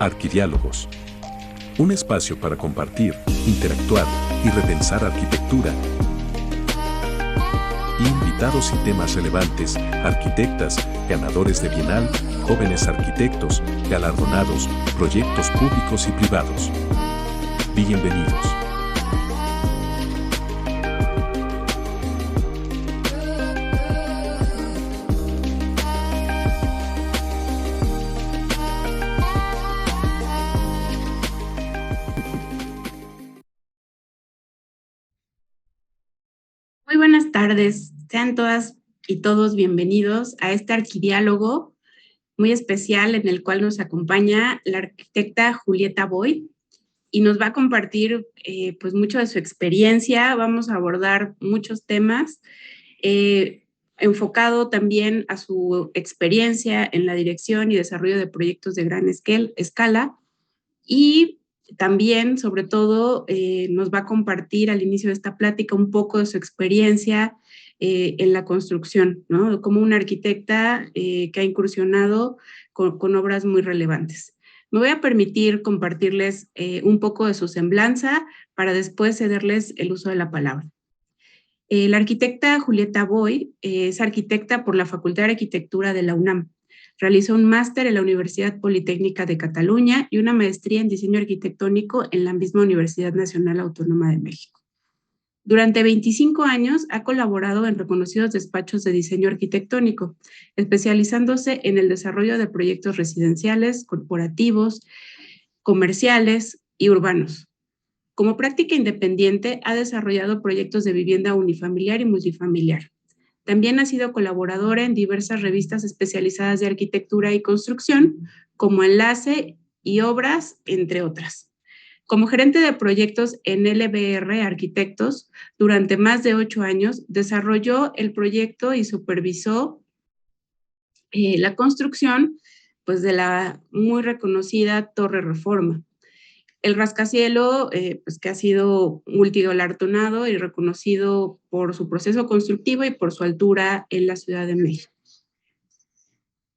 Arquidiálogos. Un espacio para compartir, interactuar y repensar arquitectura. Invitados y temas relevantes, arquitectas, ganadores de Bienal, jóvenes arquitectos, galardonados, proyectos públicos y privados. Bienvenidos. Muy buenas tardes, sean todas y todos bienvenidos a este arquidiálogo muy especial en el cual nos acompaña la arquitecta Julieta Boy y nos va a compartir pues mucho de su experiencia. Vamos a abordar muchos temas enfocado también a su experiencia en la dirección y desarrollo de proyectos de gran escala y también, sobre todo, nos va a compartir al inicio de esta plática un poco de su experiencia en la construcción, ¿no? Como una arquitecta que ha incursionado con obras muy relevantes. Me voy a permitir compartirles un poco de su semblanza para después cederles el uso de la palabra. La arquitecta Julieta Boy es arquitecta por la Facultad de Arquitectura de la UNAM. Realizó un máster en la Universidad Politécnica de Cataluña y una maestría en diseño arquitectónico en la misma Universidad Nacional Autónoma de México. Durante 25 años ha colaborado en reconocidos despachos de diseño arquitectónico, especializándose en el desarrollo de proyectos residenciales, corporativos, comerciales y urbanos. Como práctica independiente, ha desarrollado proyectos de vivienda unifamiliar y multifamiliar. También ha sido colaboradora en diversas revistas especializadas de arquitectura y construcción, como Enlace y Obras, entre otras. Como gerente de proyectos en LBR Arquitectos, durante más de 8 años, desarrolló el proyecto y supervisó la construcción pues, de la muy reconocida Torre Reforma. El rascacielos, pues que ha sido multigalardonado y reconocido por su proceso constructivo y por su altura en la Ciudad de México.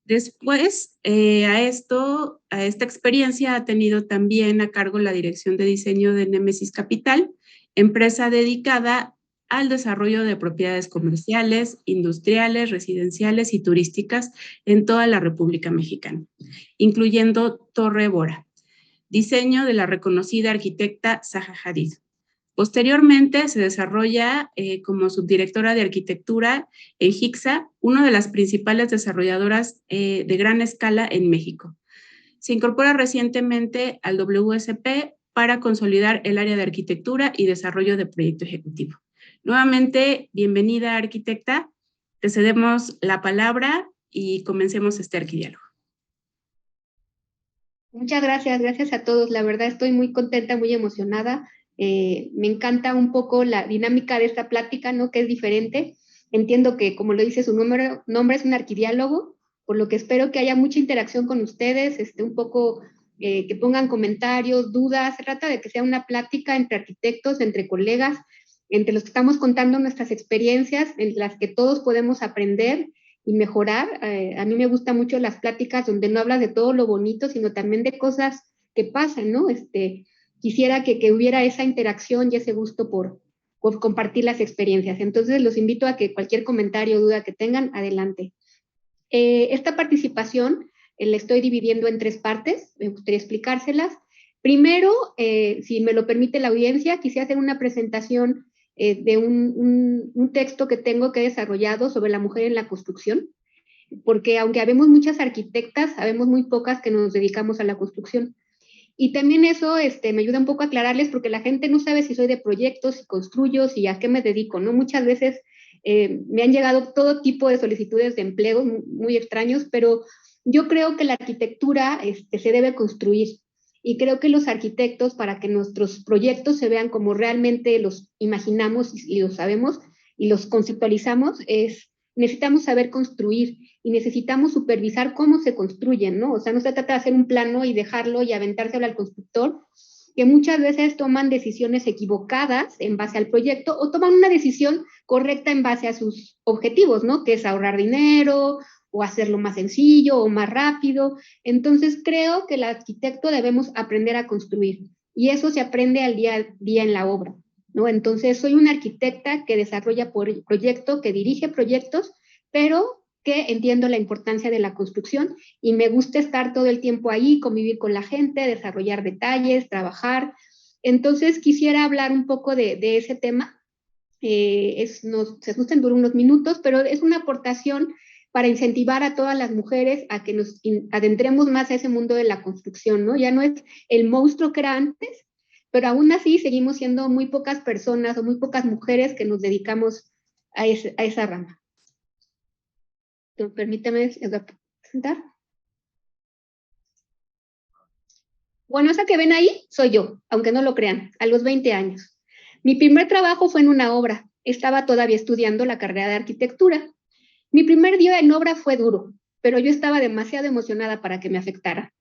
Después, a esta experiencia ha tenido también a cargo la dirección de diseño de Némesis Capital, empresa dedicada al desarrollo de propiedades comerciales, industriales, residenciales y turísticas en toda la República Mexicana, incluyendo Torre Bora, diseño de la reconocida arquitecta Zaha Hadid. Posteriormente se desarrolla como subdirectora de arquitectura en HICSA, una de las principales desarrolladoras de gran escala en México. Se incorpora recientemente al WSP para consolidar el área de arquitectura y desarrollo de proyecto ejecutivo. Nuevamente, bienvenida, arquitecta. Te cedemos la palabra y comencemos este arquidiálogo. Muchas gracias a todos. La verdad estoy muy contenta, muy emocionada. Me encanta un poco la dinámica de esta plática, ¿no? Que es diferente. Entiendo que, como lo dice su nombre es un arquidiálogo, por lo que espero que haya mucha interacción con ustedes, un poco que pongan comentarios, dudas. Se trata de que sea una plática entre arquitectos, entre colegas, entre los que estamos contando nuestras experiencias, en las que todos podemos aprender y mejorar. A mí me gustan mucho las pláticas donde no hablas de todo lo bonito, sino también de cosas que pasan, ¿no? Quisiera que hubiera esa interacción y ese gusto por compartir las experiencias. Entonces, los invito a que cualquier comentario o duda que tengan, adelante. Esta participación la estoy dividiendo en 3 partes, me gustaría explicárselas. Primero, si me lo permite la audiencia, quisiera hacer una presentación de un texto que tengo que he desarrollado sobre la mujer en la construcción, porque aunque habemos muchas arquitectas, habemos muy pocas que nos dedicamos a la construcción. Y también eso me ayuda un poco a aclararles, porque la gente no sabe si soy de proyectos, si construyo, si a qué me dedico, ¿no? Muchas veces me han llegado todo tipo de solicitudes de empleo muy extraños, pero yo creo que la arquitectura se debe construir. Y creo que los arquitectos, para que nuestros proyectos se vean como realmente los imaginamos y los sabemos y los conceptualizamos, necesitamos saber construir y necesitamos supervisar cómo se construyen, ¿no? O sea, no se trata de hacer un plano y dejarlo y aventárselo al constructor, que muchas veces toman decisiones equivocadas en base al proyecto o toman una decisión correcta en base a sus objetivos, ¿no? Que es ahorrar dinero o hacerlo más sencillo o más rápido. Entonces creo que el arquitecto debemos aprender a construir y eso se aprende al día a día en la obra, ¿no? Entonces soy una arquitecta que desarrolla proyectos, que dirige proyectos, pero que entiendo la importancia de la construcción y me gusta estar todo el tiempo ahí, convivir con la gente, desarrollar detalles, trabajar. Entonces quisiera hablar un poco de ese tema. Se ajusten por unos minutos, pero es una aportación para incentivar a todas las mujeres a que nos adentremos más a ese mundo de la construcción, ¿no? Ya no es el monstruo que era antes, pero aún así seguimos siendo muy pocas personas o muy pocas mujeres que nos dedicamos a esa rama. Entonces, permítame presentar. Bueno, esa que ven ahí soy yo, aunque no lo crean, a los 20 años. Mi primer trabajo fue en una obra. Estaba todavía estudiando la carrera de arquitectura. Mi primer día en obra fue duro, pero yo estaba demasiado emocionada para que me afectara.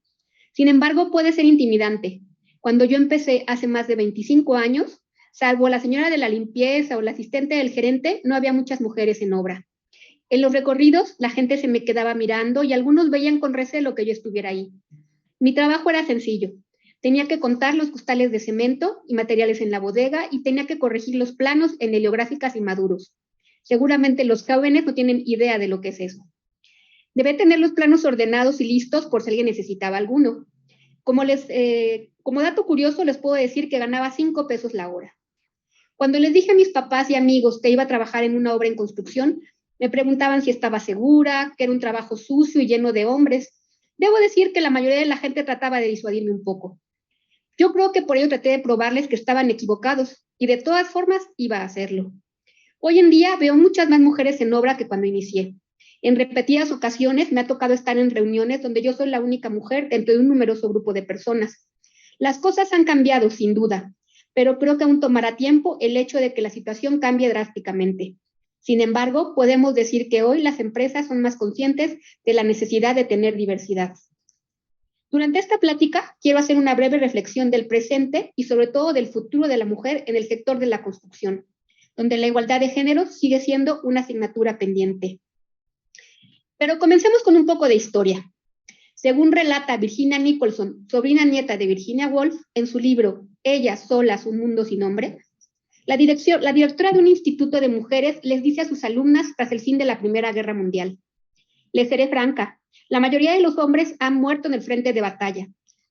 Sin embargo, puede ser intimidante. Cuando yo empecé hace más de 25 años, salvo la señora de la limpieza o la asistente del gerente, no había muchas mujeres en obra. En los recorridos, la gente se me quedaba mirando y algunos veían con recelo que yo estuviera ahí. Mi trabajo era sencillo. Tenía que contar los costales de cemento y materiales en la bodega y tenía que corregir los planos en heliográficas y maduros. Seguramente los jóvenes no tienen idea de lo que es eso. Debe tener los planos ordenados y listos por si alguien necesitaba alguno. Como dato curioso, les puedo decir que ganaba 5 pesos la hora. Cuando les dije a mis papás y amigos que iba a trabajar en una obra en construcción, me preguntaban si estaba segura, que era un trabajo sucio y lleno de hombres. Debo decir que la mayoría de la gente trataba de disuadirme un poco. Yo creo que por ello traté de probarles que estaban equivocados y de todas formas iba a hacerlo. Hoy en día veo muchas más mujeres en obra que cuando inicié. En repetidas ocasiones me ha tocado estar en reuniones donde yo soy la única mujer dentro de un numeroso grupo de personas. Las cosas han cambiado, sin duda, pero creo que aún tomará tiempo el hecho de que la situación cambie drásticamente. Sin embargo, podemos decir que hoy las empresas son más conscientes de la necesidad de tener diversidad. Durante esta plática, quiero hacer una breve reflexión del presente y sobre todo del futuro de la mujer en el sector de la construcción, donde la igualdad de género sigue siendo una asignatura pendiente. Pero comencemos con un poco de historia. Según relata Virginia Nicholson, sobrina nieta de Virginia Woolf, en su libro Ellas solas, un mundo sin nombre, la directora de un instituto de mujeres les dice a sus alumnas tras el fin de la Primera Guerra Mundial: les seré franca, la mayoría de los hombres han muerto en el frente de batalla,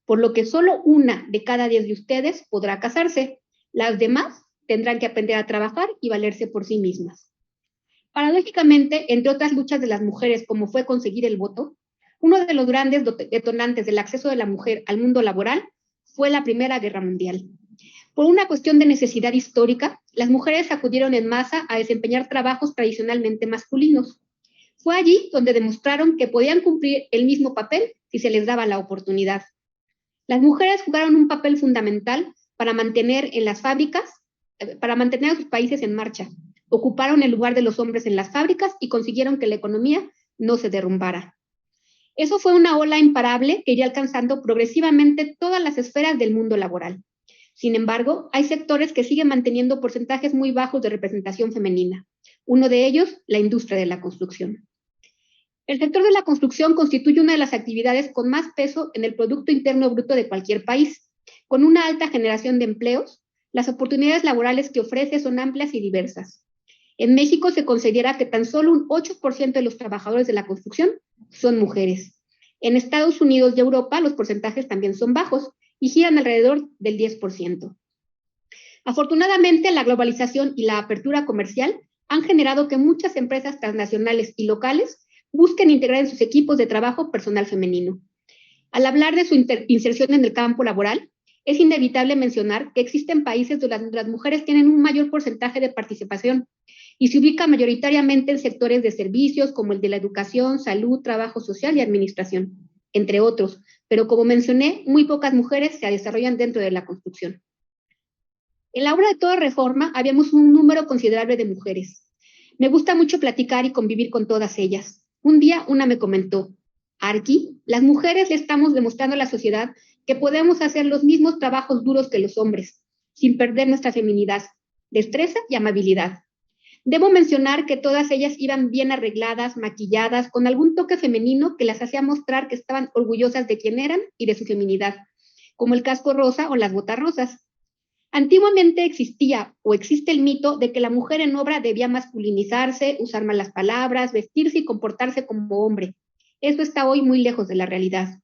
por lo que solo 1 de cada 10 de ustedes podrá casarse. Las demás tendrán que aprender a trabajar y valerse por sí mismas. Paradójicamente, entre otras luchas de las mujeres, como fue conseguir el voto, uno de los grandes detonantes del acceso de la mujer al mundo laboral fue la Primera Guerra Mundial. Por una cuestión de necesidad histórica, las mujeres acudieron en masa a desempeñar trabajos tradicionalmente masculinos. Fue allí donde demostraron que podían cumplir el mismo papel si se les daba la oportunidad. Las mujeres jugaron un papel fundamental para mantener en las fábricas, para mantener a sus países en marcha. Ocuparon el lugar de los hombres en las fábricas y consiguieron que la economía no se derrumbara. Eso fue una ola imparable que iría alcanzando progresivamente todas las esferas del mundo laboral. Sin embargo, hay sectores que siguen manteniendo porcentajes muy bajos de representación femenina. Uno de ellos, la industria de la construcción. El sector de la construcción constituye una de las actividades con más peso en el Producto Interno Bruto de cualquier país. Con una alta generación de empleos, las oportunidades laborales que ofrece son amplias y diversas. En México se considera que tan solo un 8% de los trabajadores de la construcción son mujeres. En Estados Unidos y Europa los porcentajes también son bajos y giran alrededor del 10%. Afortunadamente, la globalización y la apertura comercial han generado que muchas empresas transnacionales y locales busquen integrar en sus equipos de trabajo personal femenino. Al hablar de su inserción en el campo laboral, es inevitable mencionar que existen países donde las mujeres tienen un mayor porcentaje de participación y se ubica mayoritariamente en sectores de servicios como el de la educación, salud, trabajo social y administración, entre otros, pero como mencioné, muy pocas mujeres se desarrollan dentro de la construcción. En la obra de Toda Reforma habíamos un número considerable de mujeres. Me gusta mucho platicar y convivir con todas ellas. Un día una me comentó: Arqui, las mujeres le estamos demostrando a la sociedad que podemos hacer los mismos trabajos duros que los hombres, sin perder nuestra feminidad, destreza y amabilidad. Debo mencionar que todas ellas iban bien arregladas, maquilladas, con algún toque femenino que las hacía mostrar que estaban orgullosas de quién eran y de su feminidad, como el casco rosa o las botas rosas. Antiguamente existía o existe el mito de que la mujer en obra debía masculinizarse, usar malas palabras, vestirse y comportarse como hombre. Eso está hoy muy lejos de la realidad.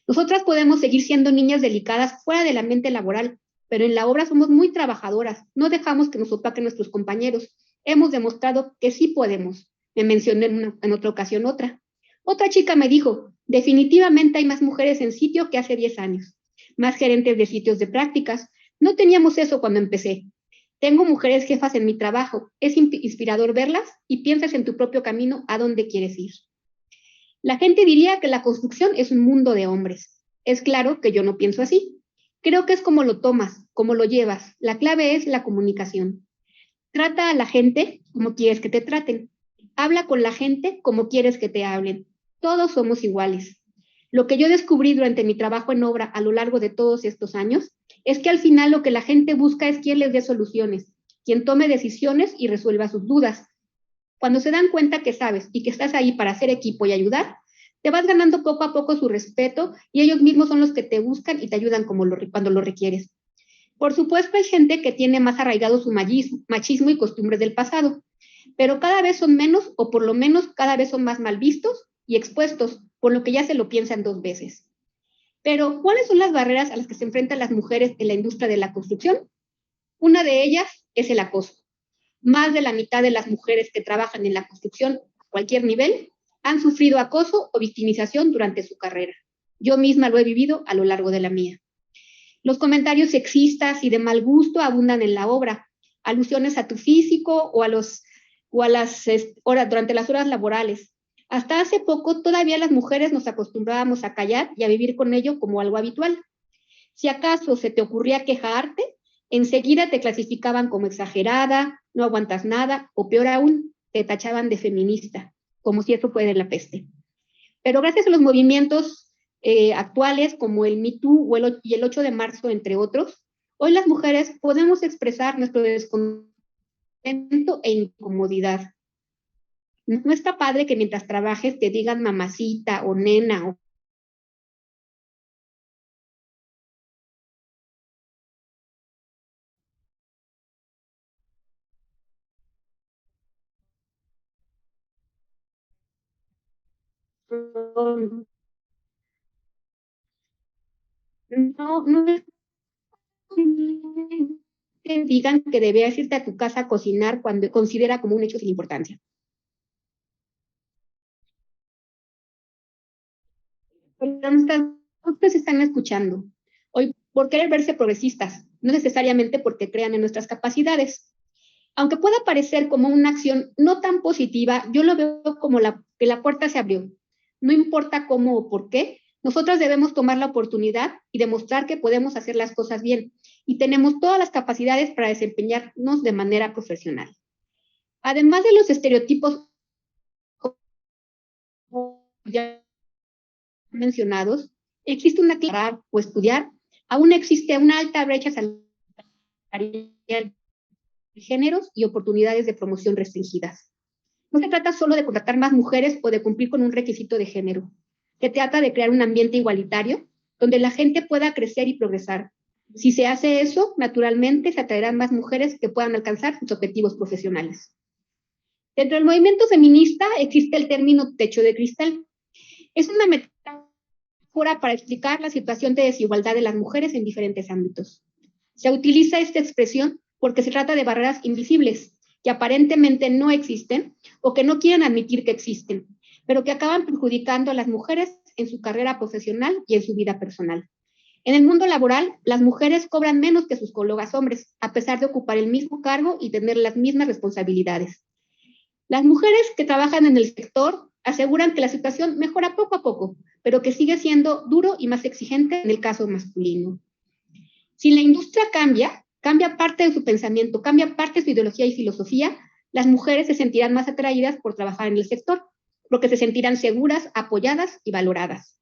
Nosotras podemos seguir siendo niñas delicadas fuera del ambiente laboral, pero en la obra somos muy trabajadoras, no dejamos que nos opaquen nuestros compañeros. Hemos demostrado que sí podemos. Me mencioné en otra ocasión otra. Otra chica me dijo, definitivamente hay más mujeres en sitio que hace 10 años, más gerentes de sitios de prácticas. No teníamos eso cuando empecé. Tengo mujeres jefas en mi trabajo. Es inspirador verlas y piensas en tu propio camino a dónde quieres ir. La gente diría que la construcción es un mundo de hombres. Es claro que yo no pienso así. Creo que es como lo tomas, como lo llevas. La clave es la comunicación. Trata a la gente como quieres que te traten. Habla con la gente como quieres que te hablen. Todos somos iguales. Lo que yo descubrí durante mi trabajo en obra a lo largo de todos estos años es que al final lo que la gente busca es quien les dé soluciones, quien tome decisiones y resuelva sus dudas. Cuando se dan cuenta que sabes y que estás ahí para hacer equipo y ayudar, te vas ganando poco a poco su respeto y ellos mismos son los que te buscan y te ayudan cuando lo requieres. Por supuesto, hay gente que tiene más arraigado su machismo y costumbres del pasado, pero cada vez son menos o por lo menos cada vez son más mal vistos y expuestos, por lo que ya se lo piensan 2 veces. Pero, ¿cuáles son las barreras a las que se enfrentan las mujeres en la industria de la construcción? Una de ellas es el acoso. Más de la mitad de las mujeres que trabajan en la construcción a cualquier nivel han sufrido acoso o victimización durante su carrera. Yo misma lo he vivido a lo largo de la mía. Los comentarios sexistas y de mal gusto abundan en la obra, alusiones a tu físico o a las horas durante las horas laborales. Hasta hace poco todavía las mujeres nos acostumbrábamos a callar y a vivir con ello como algo habitual. Si acaso se te ocurría quejarte, enseguida te clasificaban como exagerada, no aguantas nada, o peor aún, te tachaban de feminista, como si eso fuera la peste. Pero gracias a los movimientos actuales como el Me Too y el 8 de marzo, entre otros, hoy las mujeres podemos expresar nuestro descontento e incomodidad. No está padre que mientras trabajes te digan mamacita o nena o no es que digan que debes irte a tu casa a cocinar cuando considera como un hecho sin importancia. Ustedes están escuchando hoy por querer verse progresistas, no necesariamente porque crean en nuestras capacidades. Aunque pueda parecer como una acción no tan positiva, yo lo veo como que la puerta se abrió. No importa cómo o por qué, nosotras debemos tomar la oportunidad y demostrar que podemos hacer las cosas bien y tenemos todas las capacidades para desempeñarnos de manera profesional. Además de los estereotipos ya mencionados, existe una clara o estudiar, aún existe una alta brecha salarial de géneros y oportunidades de promoción restringidas. No se trata solo de contratar más mujeres o de cumplir con un requisito de género. Se trata de crear un ambiente igualitario donde la gente pueda crecer y progresar. Si se hace eso, naturalmente se atraerán más mujeres que puedan alcanzar sus objetivos profesionales. Dentro del movimiento feminista existe el término techo de cristal. Es una metáfora para explicar la situación de desigualdad de las mujeres en diferentes ámbitos. Se utiliza esta expresión porque se trata de barreras invisibles que aparentemente no existen o que no quieren admitir que existen, pero que acaban perjudicando a las mujeres en su carrera profesional y en su vida personal. En el mundo laboral, las mujeres cobran menos que sus colegas hombres, a pesar de ocupar el mismo cargo y tener las mismas responsabilidades. Las mujeres que trabajan en el sector aseguran que la situación mejora poco a poco, pero que sigue siendo duro y más exigente en el caso masculino. Si la industria cambia parte de su pensamiento, cambia parte de su ideología y filosofía, las mujeres se sentirán más atraídas por trabajar en el sector, porque se sentirán seguras, apoyadas y valoradas.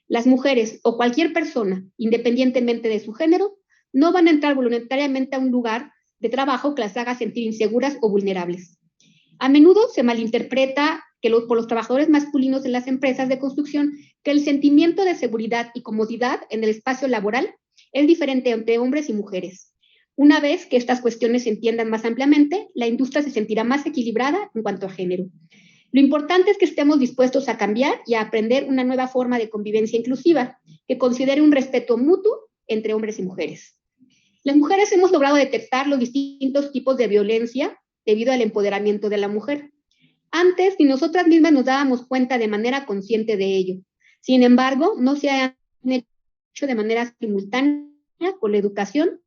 Las mujeres o cualquier persona, independientemente de su género, no van a entrar voluntariamente a un lugar de trabajo que las haga sentir inseguras o vulnerables. A menudo se malinterpreta por los trabajadores masculinos en las empresas de construcción que el sentimiento de seguridad y comodidad en el espacio laboral es diferente entre hombres y mujeres. Una vez que estas cuestiones se entiendan más ampliamente, la industria se sentirá más equilibrada en cuanto a género. Lo importante es que estemos dispuestos a cambiar y a aprender una nueva forma de convivencia inclusiva que considere un respeto mutuo entre hombres y mujeres. Las mujeres hemos logrado detectar los distintos tipos de violencia debido al empoderamiento de la mujer. Antes, ni nosotras mismas nos dábamos cuenta de manera consciente de ello. Sin embargo, no se han hecho de manera simultánea con la educación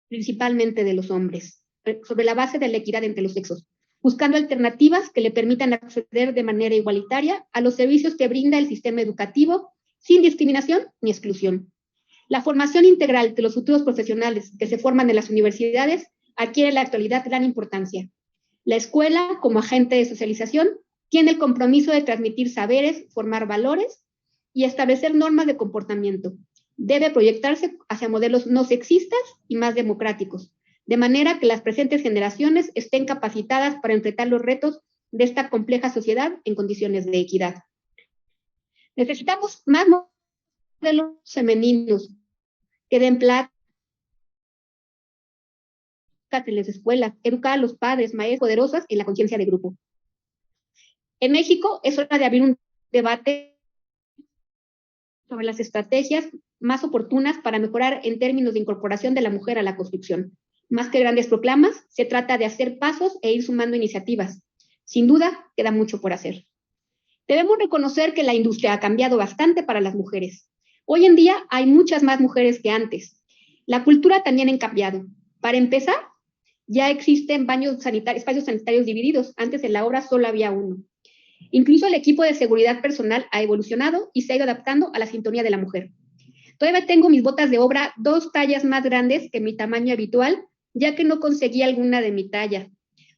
principalmente de los hombres, sobre la base de la equidad entre los sexos, buscando alternativas que le permitan acceder de manera igualitaria a los servicios que brinda el sistema educativo sin discriminación ni exclusión. La formación integral de los futuros profesionales que se forman en las universidades adquiere en la actualidad gran importancia. La escuela, como agente de socialización, tiene el compromiso de transmitir saberes, formar valores y establecer normas de comportamiento. Debe proyectarse hacia modelos no sexistas y más democráticos, de manera que las presentes generaciones estén capacitadas para enfrentar los retos de esta compleja sociedad en condiciones de equidad. Necesitamos más modelos femeninos que den pláticas en las escuelas, educar a los padres, maestros poderosas en la conciencia de grupo. En México es hora de abrir un debate sobre las estrategias más oportunas para mejorar en términos de incorporación de la mujer a la construcción. Más que grandes proclamas, se trata de hacer pasos e ir sumando iniciativas. Sin duda, queda mucho por hacer. Debemos reconocer que la industria ha cambiado bastante para las mujeres. Hoy en día hay muchas más mujeres que antes. La cultura también ha cambiado. Para empezar, ya existen espacios sanitarios divididos. Antes en la obra solo había uno. Incluso el equipo de seguridad personal ha evolucionado y se ha ido adaptando a la sintonía de la mujer. Todavía tengo mis botas de obra 2 tallas más grandes que mi tamaño habitual, ya que no conseguí alguna de mi talla.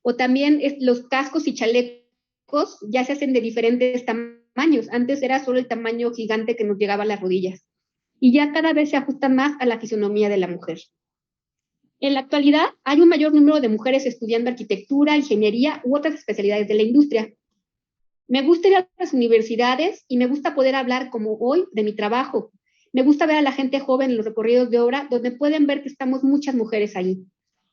O también los cascos y chalecos ya se hacen de diferentes tamaños. Antes era solo el tamaño gigante que nos llegaba a las rodillas. Y ya cada vez se ajusta más a la fisonomía de la mujer. En la actualidad hay un mayor número de mujeres estudiando arquitectura, ingeniería u otras especialidades de la industria. Me gusta ir a las universidades y me gusta poder hablar como hoy de mi trabajo. Me gusta ver a la gente joven en los recorridos de obra donde pueden ver que estamos muchas mujeres ahí.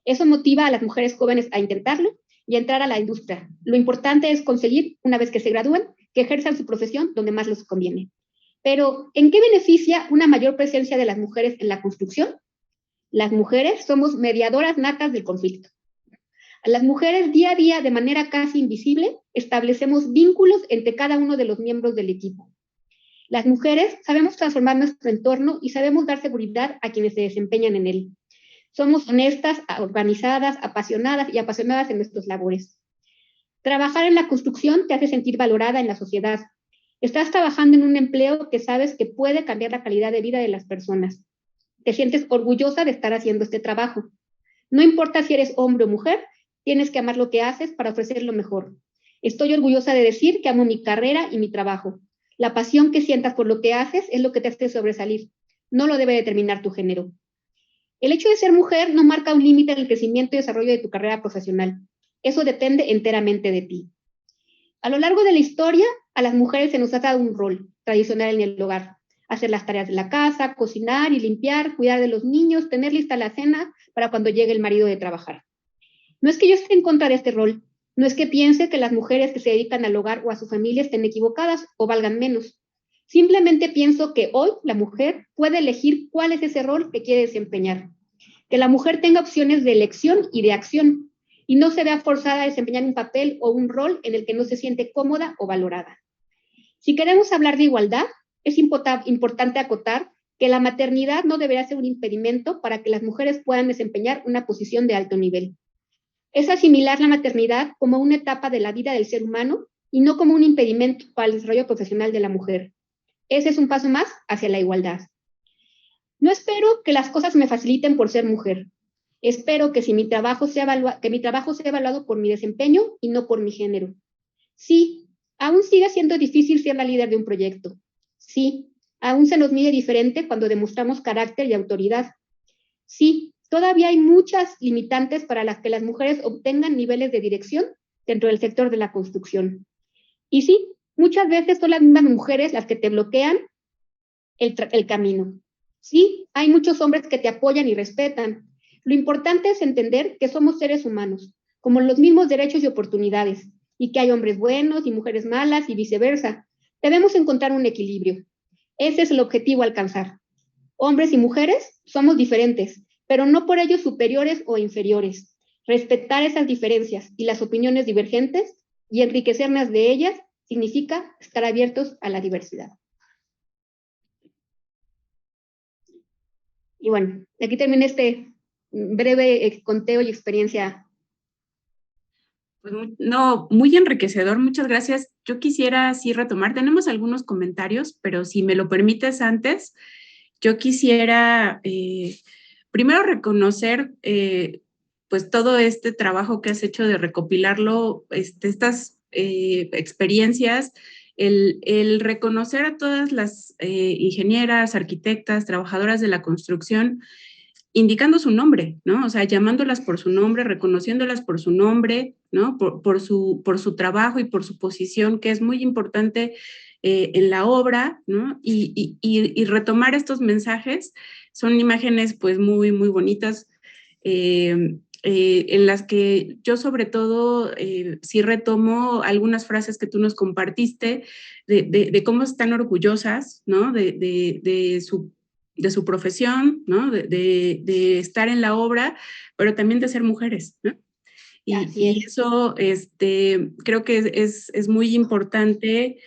Eso motiva a las mujeres jóvenes a intentarlo y a entrar a la industria. Lo importante es conseguir, una vez que se gradúen, que ejerzan su profesión donde más les conviene. Pero, ¿en qué beneficia una mayor presencia de las mujeres en la construcción? Las mujeres somos mediadoras natas del conflicto. A las mujeres día a día, de manera casi invisible, establecemos vínculos entre cada uno de los miembros del equipo. Las mujeres sabemos transformar nuestro entorno y sabemos dar seguridad a quienes se desempeñan en él. Somos honestas, organizadas, apasionadas y apasionadas en nuestras labores. Trabajar en la construcción te hace sentir valorada en la sociedad. Estás trabajando en un empleo que sabes que puede cambiar la calidad de vida de las personas. Te sientes orgullosa de estar haciendo este trabajo. No importa si eres hombre o mujer, tienes que amar lo que haces para ofrecer lo mejor. Estoy orgullosa de decir que amo mi carrera y mi trabajo. La pasión que sientas por lo que haces es lo que te hace sobresalir. No lo debe determinar tu género. El hecho de ser mujer no marca un límite en el crecimiento y desarrollo de tu carrera profesional. Eso depende enteramente de ti. A lo largo de la historia, a las mujeres se nos ha dado un rol tradicional en el hogar. Hacer las tareas de la casa, cocinar y limpiar, cuidar de los niños, tener lista la cena para cuando llegue el marido de trabajar. No es que yo esté en contra de este rol, no es que piense que las mujeres que se dedican al hogar o a su familia estén equivocadas o valgan menos. Simplemente pienso que hoy la mujer puede elegir cuál es ese rol que quiere desempeñar. Que la mujer tenga opciones de elección y de acción y no se vea forzada a desempeñar un papel o un rol en el que no se siente cómoda o valorada. Si queremos hablar de igualdad, es importante acotar que la maternidad no deberá ser un impedimento para que las mujeres puedan desempeñar una posición de alto nivel. Es asimilar la maternidad como una etapa de la vida del ser humano y no como un impedimento para el desarrollo profesional de la mujer. Ese es un paso más hacia la igualdad. No espero que las cosas me faciliten por ser mujer. Espero que mi trabajo sea evaluado por mi desempeño y no por mi género. Sí, aún sigue siendo difícil ser la líder de un proyecto. Sí, aún se nos mide diferente cuando demostramos carácter y autoridad. Sí, Todavía hay muchas limitantes para las que las mujeres obtengan niveles de dirección dentro del sector de la construcción. Y sí, muchas veces son las mismas mujeres las que te bloquean el camino. Sí, hay muchos hombres que te apoyan y respetan. Lo importante es entender que somos seres humanos, con los mismos derechos y oportunidades, y que hay hombres buenos y mujeres malas y viceversa. Debemos encontrar un equilibrio. Ese es el objetivo a alcanzar. Hombres y mujeres somos diferentes, pero no por ello superiores o inferiores. Respetar esas diferencias y las opiniones divergentes y enriquecernos de ellas significa estar abiertos a la diversidad. Y bueno, aquí termina este breve conteo y experiencia. Pues no, muy enriquecedor, muchas gracias. Yo quisiera sí retomar, tenemos algunos comentarios, pero si me lo permites antes, yo quisiera primero reconocer pues todo este trabajo que has hecho de recopilarlo, estas experiencias, el reconocer a todas las ingenieras, arquitectas, trabajadoras de la construcción, indicando su nombre, ¿no? O sea, llamándolas por su nombre, reconociéndolas por su nombre, ¿no? Por su trabajo y por su posición, que es muy importante en la obra, ¿no? Y retomar estos mensajes son imágenes pues muy, muy bonitas, en las que yo sobre todo sí retomo algunas frases que tú nos compartiste de cómo están orgullosas, ¿no? De su profesión, ¿no? De estar en la obra, pero también de ser mujeres, ¿no? Y eso creo que es muy importante,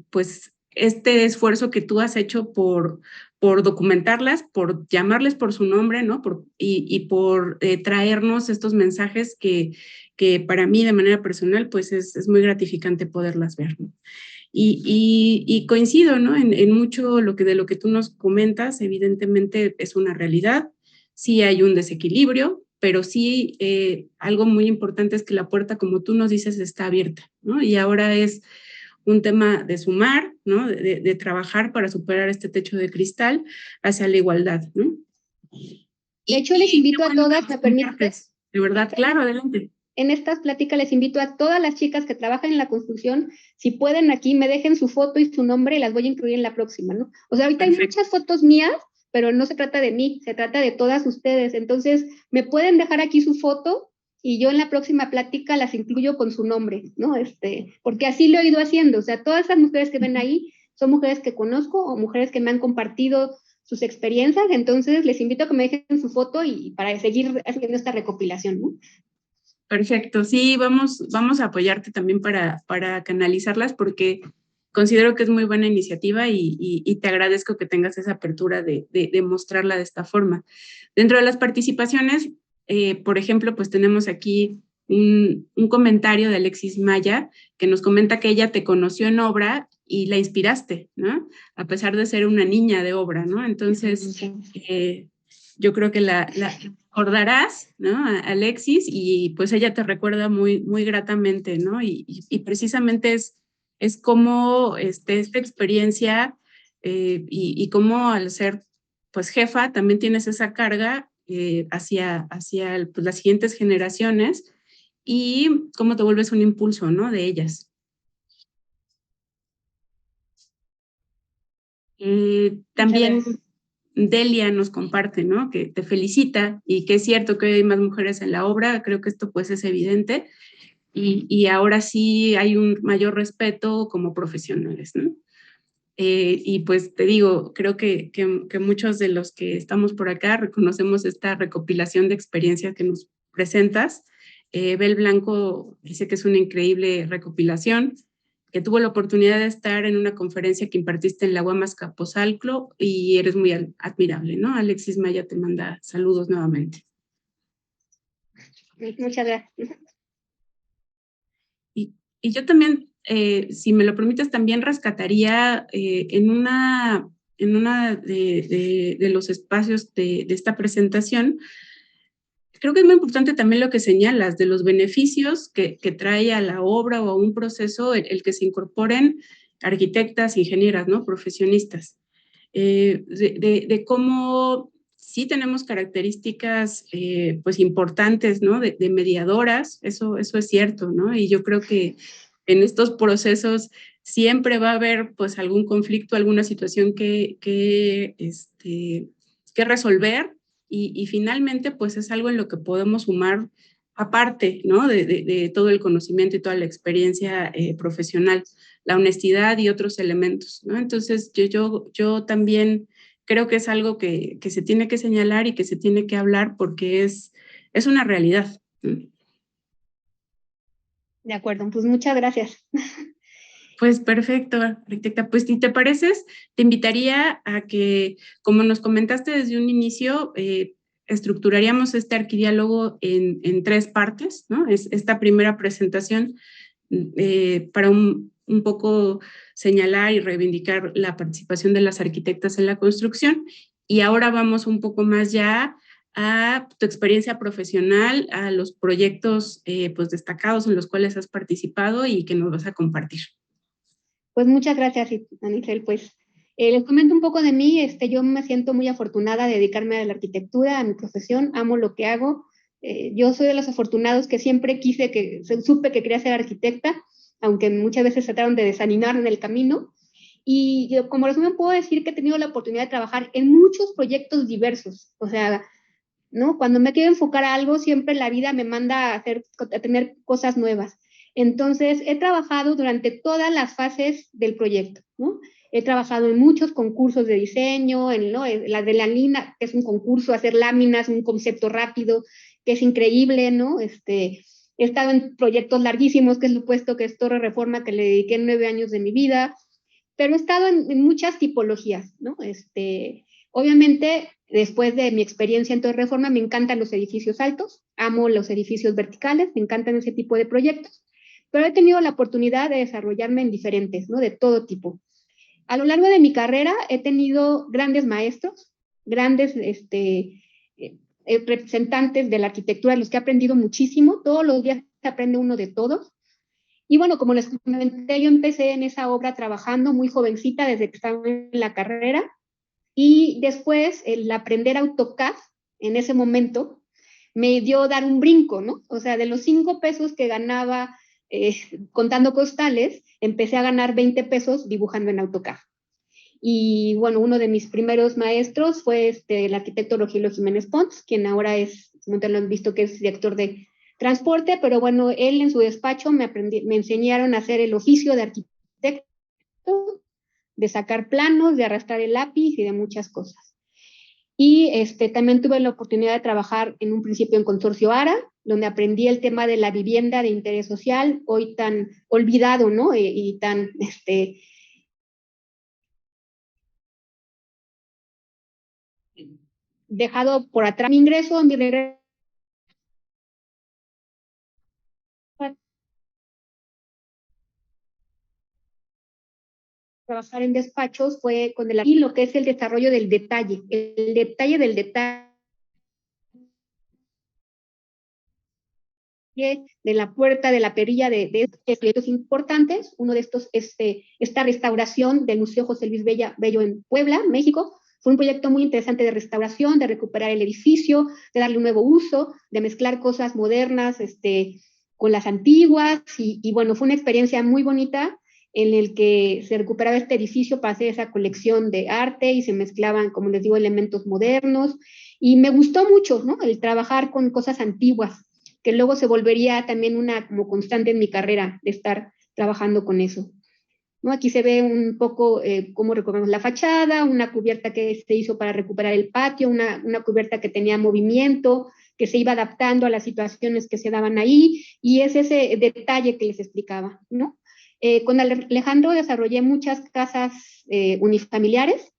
pues este esfuerzo que tú has hecho por documentarlas, por llamarles por su nombre, ¿no? Y por traernos estos mensajes que para mí de manera personal pues es muy gratificante poderlas ver, ¿no? Y coincido, ¿no? En mucho de lo que tú nos comentas, evidentemente es una realidad, sí hay un desequilibrio, pero sí algo muy importante es que la puerta, como tú nos dices, está abierta, ¿no? Y ahora es un tema de sumar, ¿no? De trabajar para superar este techo de cristal hacia la igualdad, ¿no? De hecho, les invito a todas, ¿me permites? De verdad, claro, adelante. En estas pláticas les invito a todas las chicas que trabajan en la construcción, si pueden aquí, me dejen su foto y su nombre y las voy a incluir en la próxima, ¿no? O sea, ahorita Perfecto. Hay muchas fotos mías, pero no se trata de mí, se trata de todas ustedes. Entonces, me pueden dejar aquí su foto y yo en la próxima plática las incluyo con su nombre, ¿no? Porque así lo he ido haciendo. O sea, todas esas mujeres que ven ahí son mujeres que conozco o mujeres que me han compartido sus experiencias. Entonces, les invito a que me dejen su foto y para seguir haciendo esta recopilación, ¿no? Perfecto, sí, vamos a apoyarte también para canalizarlas porque considero que es muy buena iniciativa y te agradezco que tengas esa apertura de mostrarla de esta forma. Dentro de las participaciones, por ejemplo, pues tenemos aquí un comentario de Alexis Maya que nos comenta que ella te conoció en obra y la inspiraste, ¿no? A pesar de ser una niña de obra, ¿no? Entonces, yo creo que la recordarás, ¿no? A Alexis, y pues ella te recuerda muy, muy gratamente, ¿no? Y precisamente es como esta experiencia y cómo al ser pues jefa también tienes esa carga hacia pues, las siguientes generaciones y cómo te vuelves un impulso, ¿no? De ellas. También Delia nos comparte, ¿no? Que te felicita y que es cierto que hay más mujeres en la obra, creo que esto pues es evidente y ahora sí hay un mayor respeto como profesionales, ¿no? Y pues te digo, creo que muchos de los que estamos por acá reconocemos esta recopilación de experiencias que nos presentas. Bel Blanco dice que es una increíble recopilación, que tuvo la oportunidad de estar en una conferencia que impartiste en la UAM Azcapotzalco y eres muy admirable, ¿no? Alexis Maya te manda saludos nuevamente. Muchas gracias. Y yo también, si me lo permites, también rescataría en una de los espacios de esta presentación, creo que es muy importante también lo que señalas de los beneficios que trae a la obra o a un proceso el que se incorporen arquitectas, ingenieras, ¿no? Profesionistas. De cómo sí tenemos características pues importantes, ¿no? De mediadoras, eso es cierto, ¿no? Y yo creo que en estos procesos siempre va a haber pues algún conflicto, alguna situación que resolver y finalmente pues es algo en lo que podemos sumar aparte, ¿no? De todo el conocimiento y toda la experiencia profesional, la honestidad y otros elementos, ¿no? Entonces yo también creo que es algo que se tiene que señalar y que se tiene que hablar porque es una realidad. De acuerdo, pues muchas gracias. Pues perfecto, arquitecta. Pues si te pareces, te invitaría a que, como nos comentaste desde un inicio, estructuraríamos este arquidiálogo en tres partes, ¿no? Es esta primera presentación para un poco señalar y reivindicar la participación de las arquitectas en la construcción. Y ahora vamos un poco más ya a tu experiencia profesional, a los proyectos pues destacados en los cuales has participado y que nos vas a compartir. Pues muchas gracias, Anisel. Pues les comento un poco de mí. Yo me siento muy afortunada de dedicarme a la arquitectura, a mi profesión, amo lo que hago. Yo soy de los afortunados que siempre supe que quería ser arquitecta, aunque muchas veces trataron de desanimarme en el camino. Y yo, como resumen, puedo decir que he tenido la oportunidad de trabajar en muchos proyectos diversos. O sea, ¿no? Cuando me quiero enfocar a algo, siempre la vida me manda a tener cosas nuevas. Entonces, he trabajado durante todas las fases del proyecto, ¿no? He trabajado en muchos concursos de diseño, ¿no? La de la Lina, que es un concurso, hacer láminas, un concepto rápido, que es increíble, ¿no? He estado en proyectos larguísimos, que es lo puesto que es Torre Reforma, que le dediqué 9 años de mi vida, pero he estado en muchas tipologías, ¿no? Obviamente, después de mi experiencia en Torre Reforma, me encantan los edificios altos, amo los edificios verticales, me encantan ese tipo de proyectos, pero he tenido la oportunidad de desarrollarme en diferentes, ¿no? De todo tipo. A lo largo de mi carrera he tenido grandes maestros, grandes representantes de la arquitectura, de los que he aprendido muchísimo, todos los días se aprende uno de todos. Y bueno, como les comenté, yo empecé en esa obra trabajando muy jovencita desde que estaba en la carrera y después el aprender AutoCAD en ese momento me dio dar un brinco, ¿no? O sea, de los 5 pesos que ganaba contando costales, empecé a ganar 20 pesos dibujando en AutoCAD. Y bueno, uno de mis primeros maestros fue el arquitecto Rogelio Jiménez Pons, quien ahora es, como te lo han visto, que es director de transporte, pero bueno, él en su despacho me enseñaron a hacer el oficio de arquitecto, de sacar planos, de arrastrar el lápiz y de muchas cosas. Y también tuve la oportunidad de trabajar en un principio en Consorcio ARA, donde aprendí el tema de la vivienda de interés social, hoy tan olvidado, ¿no? Y tan, dejado por atrás. Mi ingreso, mi regreso trabajar en despachos fue con y lo que es el desarrollo del detalle, el detalle del detalle de la puerta, de la perilla, de proyectos importantes. Uno de estos es esta restauración del Museo José Luis Bello en Puebla, México. Fue un proyecto muy interesante de restauración, de recuperar el edificio, de darle un nuevo uso, de mezclar cosas modernas con las antiguas. Y bueno, fue una experiencia muy bonita en el que se recuperaba este edificio para hacer esa colección de arte y se mezclaban, como les digo, elementos modernos. Y me gustó mucho, ¿no? El trabajar con cosas antiguas, que luego se volvería también una como constante en mi carrera de estar trabajando con eso. ¿No? Aquí se ve un poco cómo recuperamos la fachada, una cubierta que se hizo para recuperar el patio, una cubierta que tenía movimiento, que se iba adaptando a las situaciones que se daban ahí, y es ese detalle que les explicaba, ¿no? Con Alejandro desarrollé muchas casas unifamiliares,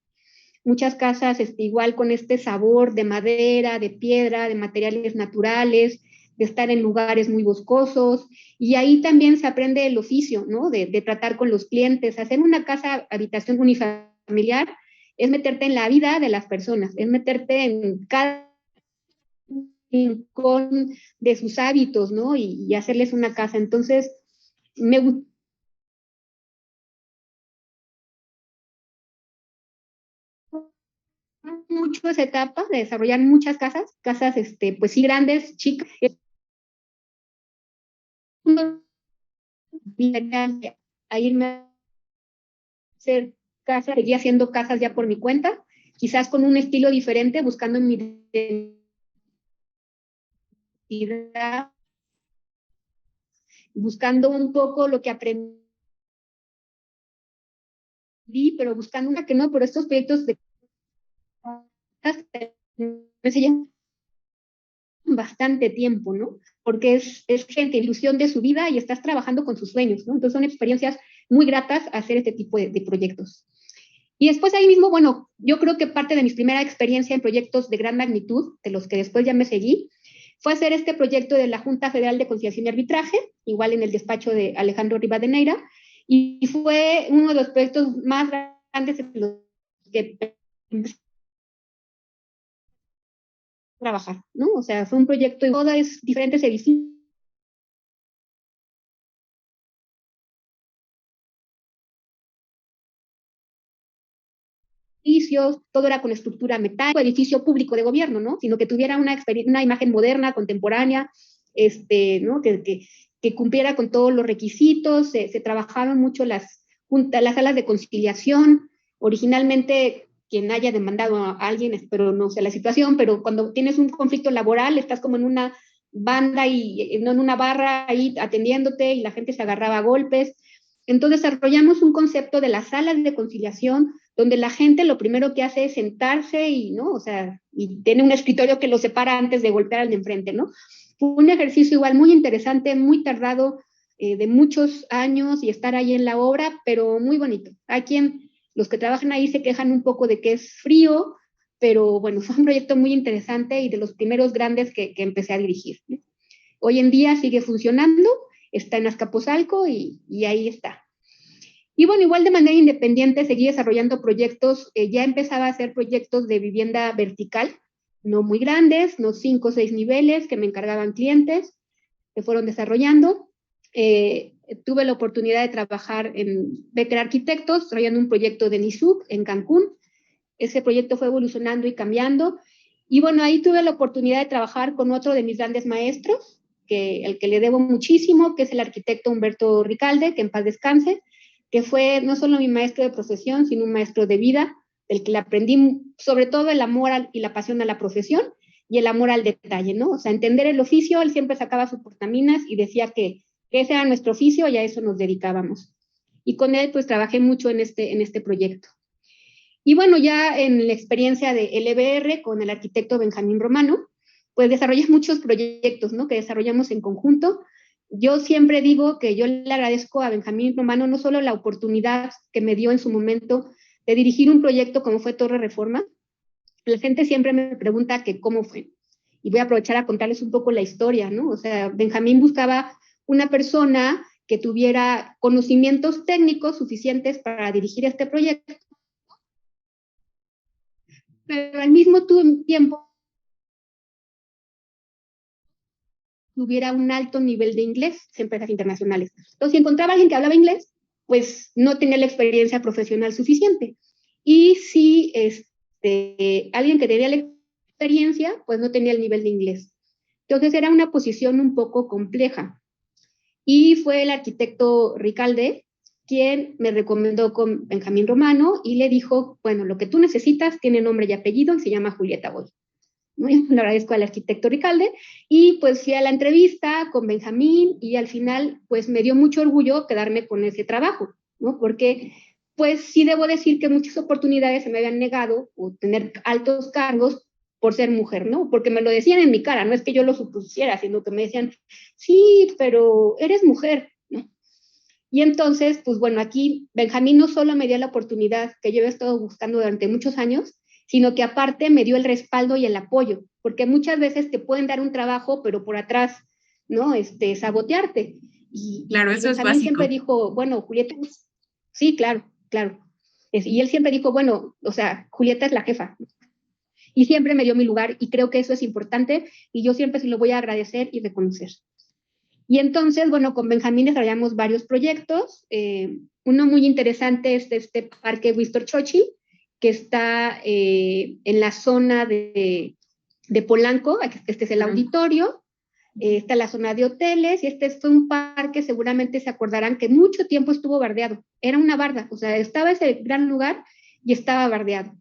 muchas casas igual con este sabor de madera, de piedra, de materiales naturales, de estar en lugares muy boscosos, y ahí también se aprende el oficio, ¿no? De tratar con los clientes. Hacer una casa habitación unifamiliar es meterte en la vida de las personas, es meterte en cada rincón de sus hábitos, ¿no? Y hacerles una casa. Entonces, me gusta mucho esa etapa de desarrollar muchas casas, pues sí grandes, chicas. A irme a hacer casas, seguía haciendo casas ya por mi cuenta, quizás con un estilo diferente, buscando mi identidad, buscando un poco lo que aprendí, pero buscando una que no, pero estos proyectos de me llevan bastante tiempo, ¿no? Porque es gente, ilusión de su vida y estás trabajando con sus sueños, ¿no? Entonces son experiencias muy gratas hacer este tipo de proyectos. Y después ahí mismo, bueno, yo creo que parte de mi primera experiencia en proyectos de gran magnitud, de los que después ya me seguí, fue hacer este proyecto de la Junta Federal de Conciliación y Arbitraje, igual en el despacho de Alejandro Rivadeneira, y fue uno de los proyectos más grandes en los que trabajar, ¿no? O sea, fue un proyecto de todas diferentes edificios, todo era con estructura metálica, edificio público de gobierno, ¿no? Sino que tuviera una imagen moderna, contemporánea, ¿no? Que cumpliera con todos los requisitos, se trabajaron mucho las salas de conciliación, originalmente quien haya demandado a alguien, espero no sea la situación, pero cuando tienes un conflicto laboral, estás como en una banda y no en una barra ahí atendiéndote y la gente se agarraba a golpes. Entonces desarrollamos un concepto de las salas de conciliación donde la gente lo primero que hace es sentarse y, ¿no? O sea, y tiene un escritorio que lo separa antes de golpear al de enfrente, ¿no? Fue un ejercicio igual muy interesante, muy tardado, de muchos años y estar ahí en la obra, pero muy bonito. Hay quien, los que trabajan ahí se quejan un poco de que es frío, pero bueno, fue un proyecto muy interesante y de los primeros grandes que empecé a dirigir, ¿no? Hoy en día sigue funcionando, está en Azcapotzalco y ahí está. Y bueno, igual de manera independiente seguí desarrollando proyectos, ya empezaba a hacer proyectos de vivienda vertical, no muy grandes, no 5 o 6 niveles que me encargaban clientes, que fueron desarrollando. Tuve la oportunidad de trabajar en Becker Arquitectos, desarrollando un proyecto de NISUC en Cancún. Ese proyecto fue evolucionando y cambiando. Y bueno, ahí tuve la oportunidad de trabajar con otro de mis grandes maestros, el que le debo muchísimo, que es el arquitecto Humberto Ricalde, que en paz descanse, que fue no solo mi maestro de profesión, sino un maestro de vida, del que le aprendí sobre todo el amor y la pasión a la profesión y el amor al detalle, ¿no? O sea, entender el oficio, él siempre sacaba sus portaminas y decía que ese era nuestro oficio y a eso nos dedicábamos. Y con él pues trabajé mucho en este proyecto. Y bueno, ya en la experiencia de LBR con el arquitecto Benjamín Romano, pues desarrollé muchos proyectos, ¿no? Que desarrollamos en conjunto. Yo siempre digo que yo le agradezco a Benjamín Romano no solo la oportunidad que me dio en su momento de dirigir un proyecto como fue Torre Reforma. La gente siempre me pregunta que cómo fue. Y voy a aprovechar a contarles un poco la historia, ¿no? O sea, Benjamín buscaba una persona que tuviera conocimientos técnicos suficientes para dirigir este proyecto, pero al mismo tiempo tuviera un alto nivel de inglés en empresas internacionales. Entonces, si encontraba a alguien que hablaba inglés, pues no tenía la experiencia profesional suficiente. Y si alguien que tenía la experiencia, pues no tenía el nivel de inglés. Entonces era una posición un poco compleja. Y fue el arquitecto Ricalde quien me recomendó con Benjamín Romano y le dijo, bueno, lo que tú necesitas tiene nombre y apellido y se llama Julieta Boy. Muy le agradezco al arquitecto Ricalde y pues fui a la entrevista con Benjamín y al final pues me dio mucho orgullo quedarme con ese trabajo, ¿no? Porque pues sí debo decir que muchas oportunidades se me habían negado o tener altos cargos por ser mujer, ¿no? Porque me lo decían en mi cara, no es que yo lo supusiera, sino que me decían, sí, pero eres mujer, ¿no? Y entonces, pues bueno, aquí Benjamín no solo me dio la oportunidad que yo he estado buscando durante muchos años, sino que aparte me dio el respaldo y el apoyo, porque muchas veces te pueden dar un trabajo, pero por atrás, ¿no? Sabotearte. Claro, eso es Benjamín básico. siempre dijo, bueno, Julieta, sí, claro, claro. Y él siempre dijo, bueno, o sea, Julieta es la jefa. Y siempre me dio mi lugar y creo que eso es importante y yo siempre se lo voy a agradecer y reconocer. Y entonces, bueno, con Benjamín desarrollamos varios proyectos. Uno muy interesante es este parque Winston Churchill, que está en la zona de Polanco. Este es el auditorio, está la zona de hoteles, y este fue un parque, seguramente se acordarán, que mucho tiempo estuvo bardeado. Era una barda, o sea, estaba ese gran lugar y estaba bardeado.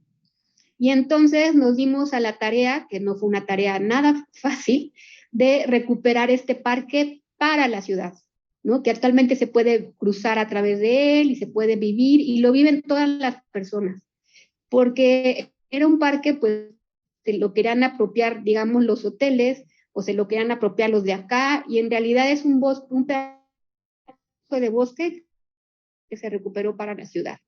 Y entonces nos dimos a la tarea, que no fue una tarea nada fácil, de recuperar este parque para la ciudad, ¿no? Que actualmente se puede cruzar a través de él y se puede vivir, y lo viven todas las personas, porque era un parque, pues, se lo querían apropiar, digamos, los hoteles, o se lo querían apropiar los de acá, y en realidad es un pedazo de bosque que se recuperó para la ciudad.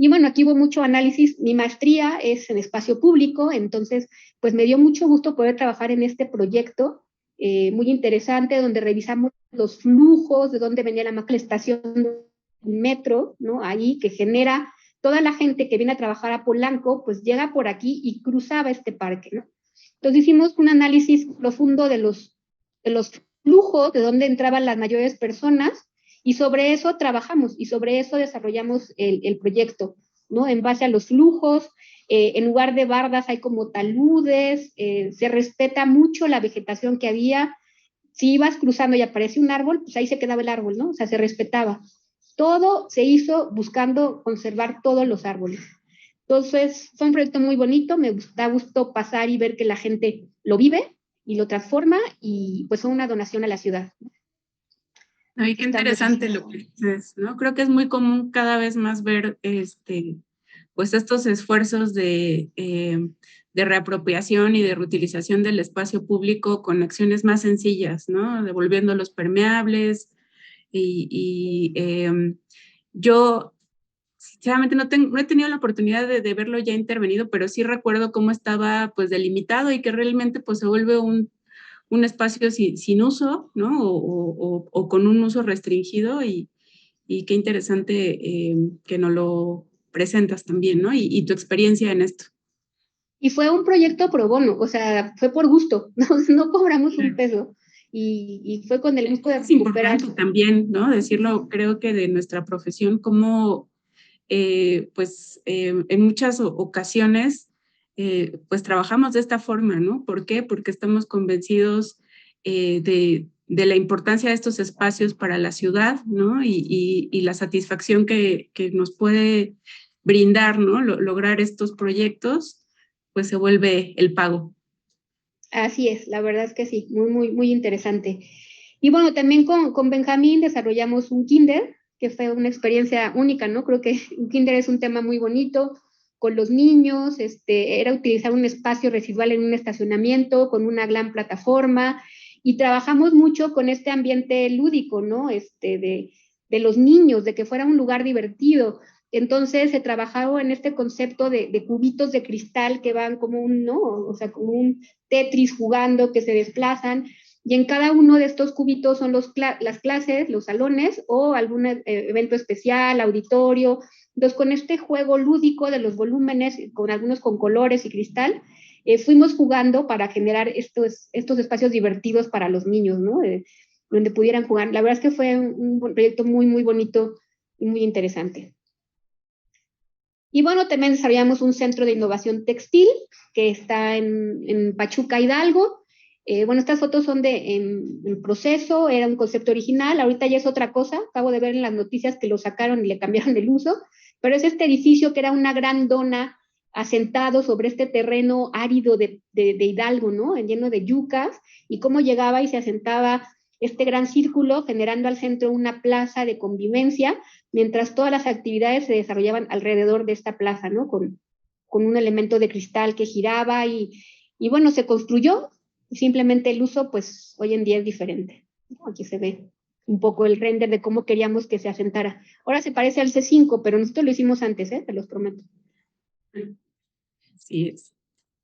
Y bueno, aquí hubo mucho análisis. Mi maestría es en espacio público, entonces pues me dio mucho gusto poder trabajar en este proyecto muy interesante, donde revisamos los flujos, de dónde venía la estación del metro, ¿no? Ahí, que genera toda la gente que viene a trabajar a Polanco, pues llega por aquí y cruzaba este parque, ¿no? Entonces hicimos un análisis profundo de los flujos, de dónde entraban las mayores personas, y sobre eso trabajamos y sobre eso desarrollamos el proyecto, ¿no? En base a los flujos, en lugar de bardas hay como taludes, se respeta mucho la vegetación que había. Si ibas cruzando y aparecía un árbol, pues ahí se quedaba el árbol, ¿no? O sea, se respetaba. Todo se hizo buscando conservar todos los árboles. Entonces, fue un proyecto muy bonito, me da gusto pasar y ver que la gente lo vive y lo transforma, y pues fue una donación a la ciudad. Ay, qué interesante lo que dices, ¿no? Creo que es muy común cada vez más ver pues estos esfuerzos de reapropiación y de reutilización del espacio público con acciones más sencillas, ¿no? Devolviéndolos permeables. Yo, sinceramente, no he tenido la oportunidad de verlo ya intervenido, pero sí recuerdo cómo estaba pues delimitado, y que realmente pues se vuelve un espacio sin uso, ¿no? O con un uso restringido, y qué interesante que nos lo presentas también, ¿no? Y tu experiencia en esto. Y fue un proyecto pro bono, o sea, fue por gusto, no cobramos un peso, y fue con el gusto de Es recuperar. importante también, ¿no? Decirlo, creo que de nuestra profesión, como en muchas ocasiones, pues trabajamos de esta forma, ¿no? ¿Por qué? Porque estamos convencidos de la importancia de estos espacios para la ciudad, ¿no? Y la satisfacción que nos puede brindar, ¿no? Lograr estos proyectos, pues se vuelve el pago. Así es, la verdad es que sí, muy, muy, muy interesante. Y bueno, también con Benjamín desarrollamos un kinder, que fue una experiencia única, ¿no? Creo que un kinder es un tema muy bonito con los niños. Era utilizar un espacio residual en un estacionamiento con una gran plataforma, y trabajamos mucho con este ambiente lúdico, ¿no? De los niños, de que fuera un lugar divertido. Entonces se trabajaba en este concepto de cubitos de cristal que van como un, ¿no? O sea, como un Tetris jugando, que se desplazan, y en cada uno de estos cubitos son las clases, los salones, o algún evento especial, auditorio. Entonces, con este juego lúdico de los volúmenes, con algunos con colores y cristal, fuimos jugando para generar estos espacios divertidos para los niños, ¿no? Donde pudieran jugar. La verdad es que fue un proyecto muy, muy bonito y muy interesante. Y bueno, también desarrollamos un centro de innovación textil que está en Pachuca, Hidalgo. Bueno, estas fotos son en proceso, era un concepto original, ahorita ya es otra cosa. Acabo de ver en las noticias que lo sacaron y le cambiaron el uso, pero es este edificio que era una gran dona asentado sobre este terreno árido de Hidalgo, ¿no? Lleno de yucas, y cómo llegaba y se asentaba este gran círculo, generando al centro una plaza de convivencia, mientras todas las actividades se desarrollaban alrededor de esta plaza, ¿no? Con un elemento de cristal que giraba, y bueno, se construyó. Simplemente el uso, pues hoy en día es diferente, ¿no? Aquí se ve un poco el render de cómo queríamos que se asentara. Ahora se parece al C5, pero nosotros lo hicimos antes, te los prometo. Sí es.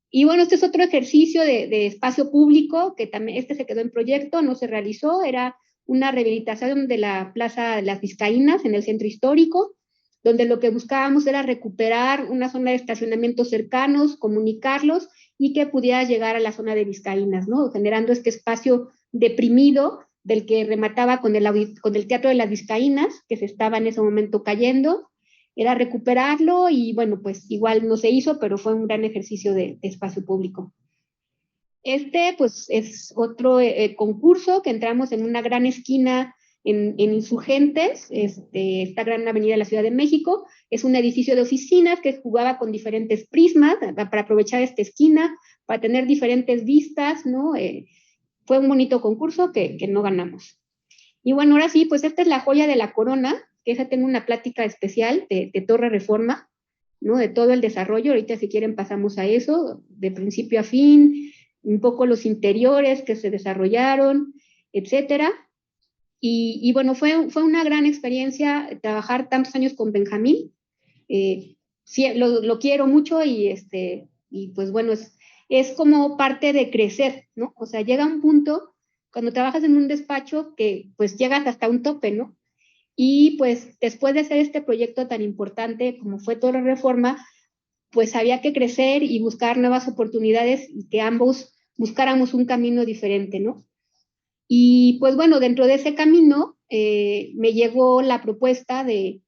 Y bueno, este es otro ejercicio de espacio público, que también se quedó en proyecto, no se realizó. Era una rehabilitación de la Plaza de las Vizcaínas en el centro histórico, donde lo que buscábamos era recuperar una zona de estacionamientos cercanos, comunicarlos, y que pudiera llegar a la zona de Vizcaínas, ¿no? Generando este espacio deprimido del que remataba con el Teatro de las Vizcaínas, que se estaba en ese momento cayendo. era recuperarlo y bueno, pues igual no se hizo, pero fue un gran ejercicio de espacio público. Pues es otro concurso que entramos en una gran esquina en Insurgentes, esta gran avenida de la Ciudad de México. Es un edificio de oficinas que jugaba con diferentes prismas para aprovechar esta esquina, para tener diferentes vistas, ¿no? Fue un bonito concurso que no ganamos. Y bueno, ahora sí, pues esta es la joya de la corona, que esa tengo una plática especial de Torre Reforma, ¿no? De todo el desarrollo. Ahorita si quieren pasamos a eso, de principio a fin, un poco los interiores que se desarrollaron, etcétera. Y bueno, fue una gran experiencia trabajar tantos años con Benjamín. Sí, lo quiero mucho y pues bueno, es como parte de crecer, ¿no? O sea, llega un punto cuando trabajas en un despacho que pues llegas hasta un tope, ¿no? Y pues después de hacer este proyecto tan importante como fue Torre Reforma, pues había que crecer y buscar nuevas oportunidades y que ambos buscáramos un camino diferente, ¿no? Y pues bueno, dentro de ese camino me llegó la propuesta de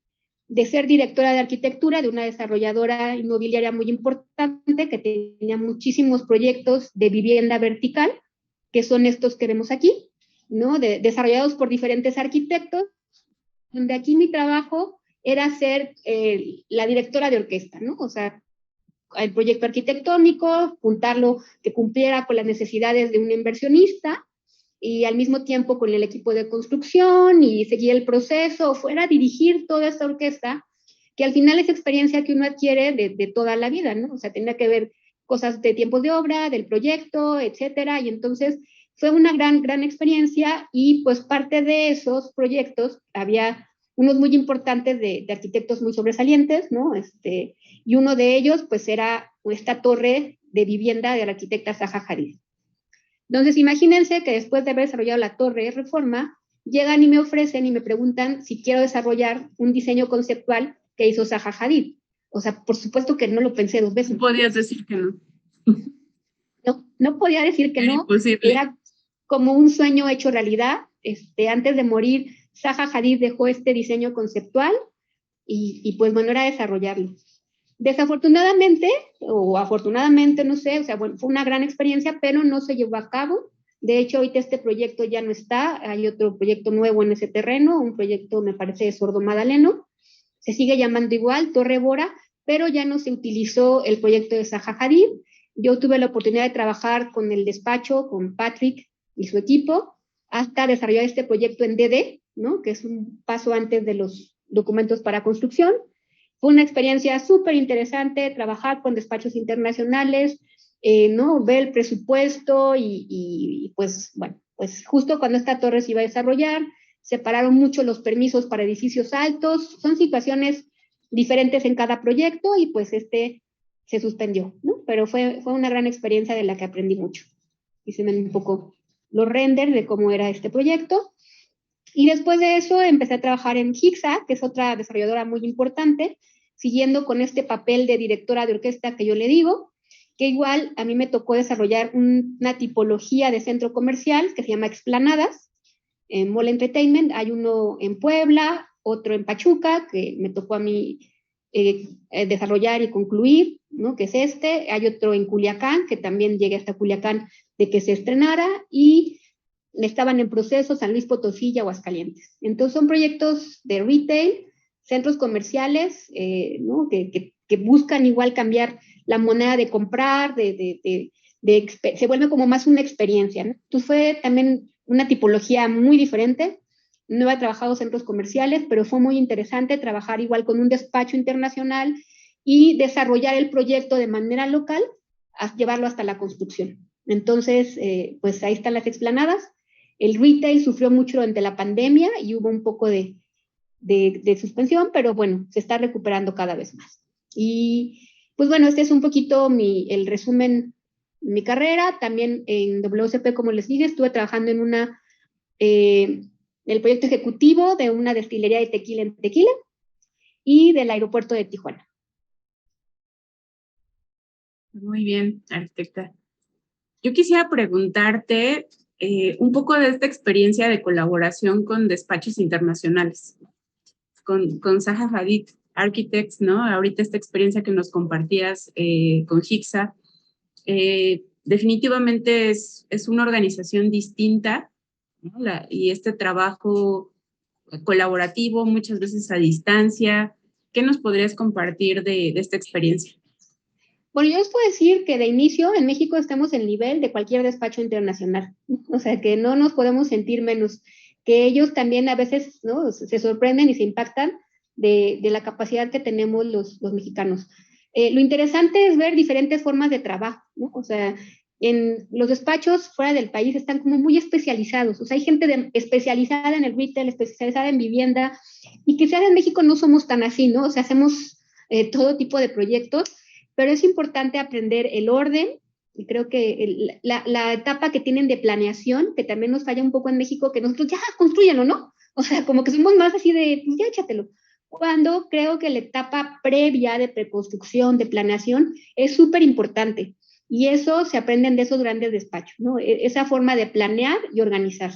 ser directora de arquitectura de una desarrolladora inmobiliaria muy importante que tenía muchísimos proyectos de vivienda vertical, que son estos que vemos aquí, ¿no? Desarrollados por diferentes arquitectos, donde aquí mi trabajo era ser la directora de orquesta, ¿no? O sea, el proyecto arquitectónico, juntarlo que cumpliera con las necesidades de un inversionista y al mismo tiempo con el equipo de construcción y seguir el proceso, fuera dirigir toda esta orquesta, que al final es experiencia que uno adquiere de toda la vida, ¿no? O sea, tenía que ver cosas de tiempos de obra, del proyecto, etcétera, y entonces fue una gran experiencia y pues parte de esos proyectos había unos muy importantes de arquitectos muy sobresalientes, ¿no? Y uno de ellos pues era esta torre de vivienda de la arquitecta Zaha Hadid. Entonces, imagínense que después de haber desarrollado la torre Reforma, llegan y me ofrecen y me preguntan si quiero desarrollar un diseño conceptual que hizo Zaha Hadid. O sea, por supuesto que no lo pensé dos veces. No podías decir que no. No podía decir que Era no. imposible. Era como un sueño hecho realidad. Antes de morir, Zaha Hadid dejó este diseño conceptual y pues bueno, era desarrollarlo. Desafortunadamente, o afortunadamente, no sé, o sea, bueno, fue una gran experiencia, pero no se llevó a cabo. De hecho, ahorita este proyecto ya no está, hay otro proyecto nuevo en ese terreno, un proyecto, me parece, de Sordo Madaleno, se sigue llamando igual, Torre Bora, pero ya no se utilizó el proyecto de Zaha Hadid. Yo tuve la oportunidad de trabajar con el despacho, con Patrick y su equipo, hasta desarrollar este proyecto en DD, ¿no? Que es un paso antes de los documentos para construcción. Fue una experiencia súper interesante trabajar con despachos internacionales, ¿no? Ver el presupuesto y pues, bueno, pues justo cuando esta torre se iba a desarrollar, separaron mucho los permisos para edificios altos, son situaciones diferentes en cada proyecto y pues se suspendió, ¿no? Pero fue una gran experiencia de la que aprendí mucho. Hice un poco los renders de cómo era este proyecto. Y después de eso empecé a trabajar en HICSA, que es otra desarrolladora muy importante, siguiendo con este papel de directora de orquesta que yo le digo, que igual a mí me tocó desarrollar una tipología de centro comercial que se llama Explanadas, en Mall Entertainment. Hay uno en Puebla, otro en Pachuca, que me tocó a mí desarrollar y concluir, ¿no? Que es hay otro en Culiacán, que también llegué hasta Culiacán de que se estrenara, y estaban en proceso San Luis Potosí y Aguascalientes. Entonces son proyectos de retail, centros comerciales, ¿no? que buscan igual cambiar la moneda de comprar, se vuelve como más una experiencia, ¿no? Entonces fue también una tipología muy diferente. No he trabajado centros comerciales, pero fue muy interesante trabajar igual con un despacho internacional y desarrollar el proyecto de manera local, llevarlo hasta la construcción. Entonces, pues ahí están las explanadas. El retail sufrió mucho durante la pandemia y hubo un poco de suspensión, pero bueno, se está recuperando cada vez más. Y pues bueno, este es un poquito el resumen de mi carrera. También en WCP, como les dije, estuve trabajando en el proyecto ejecutivo de una destilería de tequila en Tequila y del aeropuerto de Tijuana. Muy bien, arquitecta. Yo quisiera preguntarte un poco de esta experiencia de colaboración con despachos internacionales, con Zaha Hadid. Architects, ¿no? Ahorita esta experiencia que nos compartías con HICSA, definitivamente es una organización distinta, ¿no? Y este trabajo colaborativo, muchas veces a distancia. ¿Qué nos podrías compartir de esta experiencia? Bueno, yo os puedo decir que de inicio en México estamos en el nivel de cualquier despacho internacional, o sea, que no nos podemos sentir menos, que ellos también a veces, ¿no?, se sorprenden y se impactan de la capacidad que tenemos los mexicanos. Lo interesante es ver diferentes formas de trabajo, ¿no? O sea, en los despachos fuera del país están como muy especializados, o sea, hay gente especializada en el retail, especializada en vivienda, y quizás en México no somos tan así, ¿no? O sea, hacemos todo tipo de proyectos, pero es importante aprender el orden, y creo que la etapa que tienen de planeación, que también nos falla un poco en México, que nosotros ya construyanlo, ¿no? O sea, como que somos más así de, pues ya échatelo. Cuando creo que la etapa previa de preconstrucción, de planeación, es súper importante. Y eso se aprenden de esos grandes despachos, ¿no? Esa forma de planear y organizar.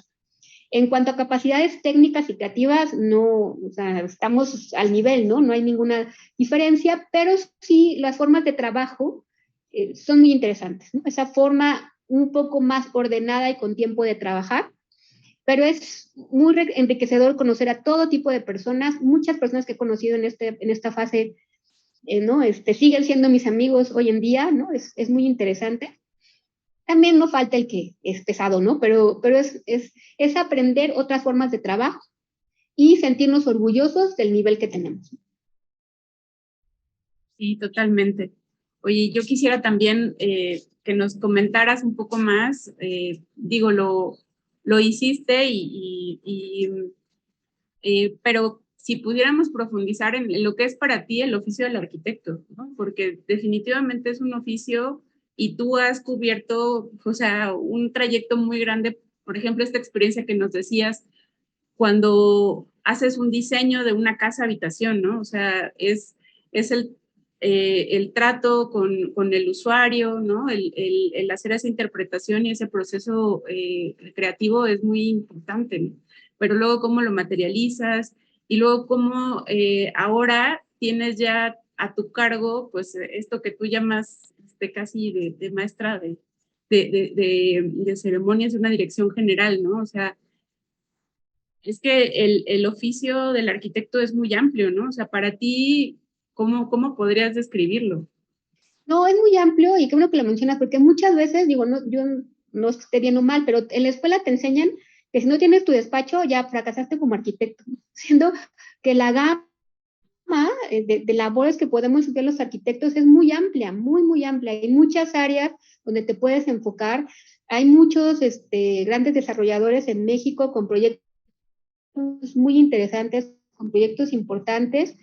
En cuanto a capacidades técnicas y creativas, no, o sea, estamos al nivel, ¿no? No hay ninguna diferencia, pero sí las formas de trabajo son muy interesantes, ¿no? Esa forma un poco más ordenada y con tiempo de trabajar, pero es muy enriquecedor conocer a todo tipo de personas, muchas personas que he conocido en esta fase, ¿no? Siguen siendo mis amigos hoy en día, ¿no? Es muy interesante. También no falta el que es pesado, ¿no? Pero es aprender otras formas de trabajo y sentirnos orgullosos del nivel que tenemos. Sí, totalmente. Oye, yo quisiera también que nos comentaras un poco más, digo, lo hiciste pero si pudiéramos profundizar en lo que es para ti el oficio del arquitecto, ¿no? Porque definitivamente es un oficio y tú has cubierto, o sea, un trayecto muy grande, por ejemplo, esta experiencia que nos decías cuando haces un diseño de una casa habitación, ¿no? O sea, es el trato con el usuario, ¿no? El hacer esa interpretación y ese proceso creativo es muy importante, ¿no? Pero luego cómo lo materializas y luego cómo ahora tienes ya a tu cargo, pues esto que tú llamas casi de maestra de ceremonias de una dirección general, ¿no? O sea, es que el oficio del arquitecto es muy amplio, ¿no? O sea, para ti, ¿cómo podrías describirlo? No, es muy amplio y qué bueno que lo mencionas, porque muchas veces, digo, no, yo no esté bien o mal, pero en la escuela te enseñan que si no tienes tu despacho, ya fracasaste como arquitecto, siendo que la gama de labores que podemos hacer los arquitectos es muy amplia, muy, muy amplia. Hay muchas áreas donde te puedes enfocar. Hay muchos grandes desarrolladores en México con proyectos muy interesantes, con proyectos importantes.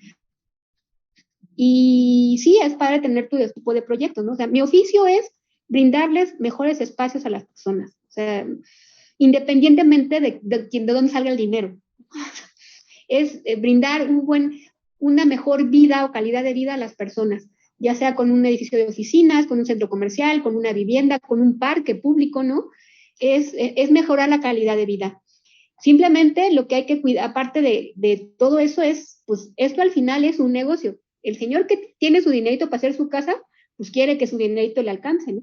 Y sí, es padre tener tu tipo de proyectos, ¿no? O sea, mi oficio es brindarles mejores espacios a las personas, o sea, independientemente de dónde salga el dinero. Es brindar una mejor vida o calidad de vida a las personas, ya sea con un edificio de oficinas, con un centro comercial, con una vivienda, con un parque público, ¿no? Es mejorar la calidad de vida. Simplemente lo que hay que cuidar, aparte de todo eso, es, pues esto al final es un negocio. El señor que tiene su dinerito para hacer su casa, pues quiere que su dinerito le alcance, ¿no?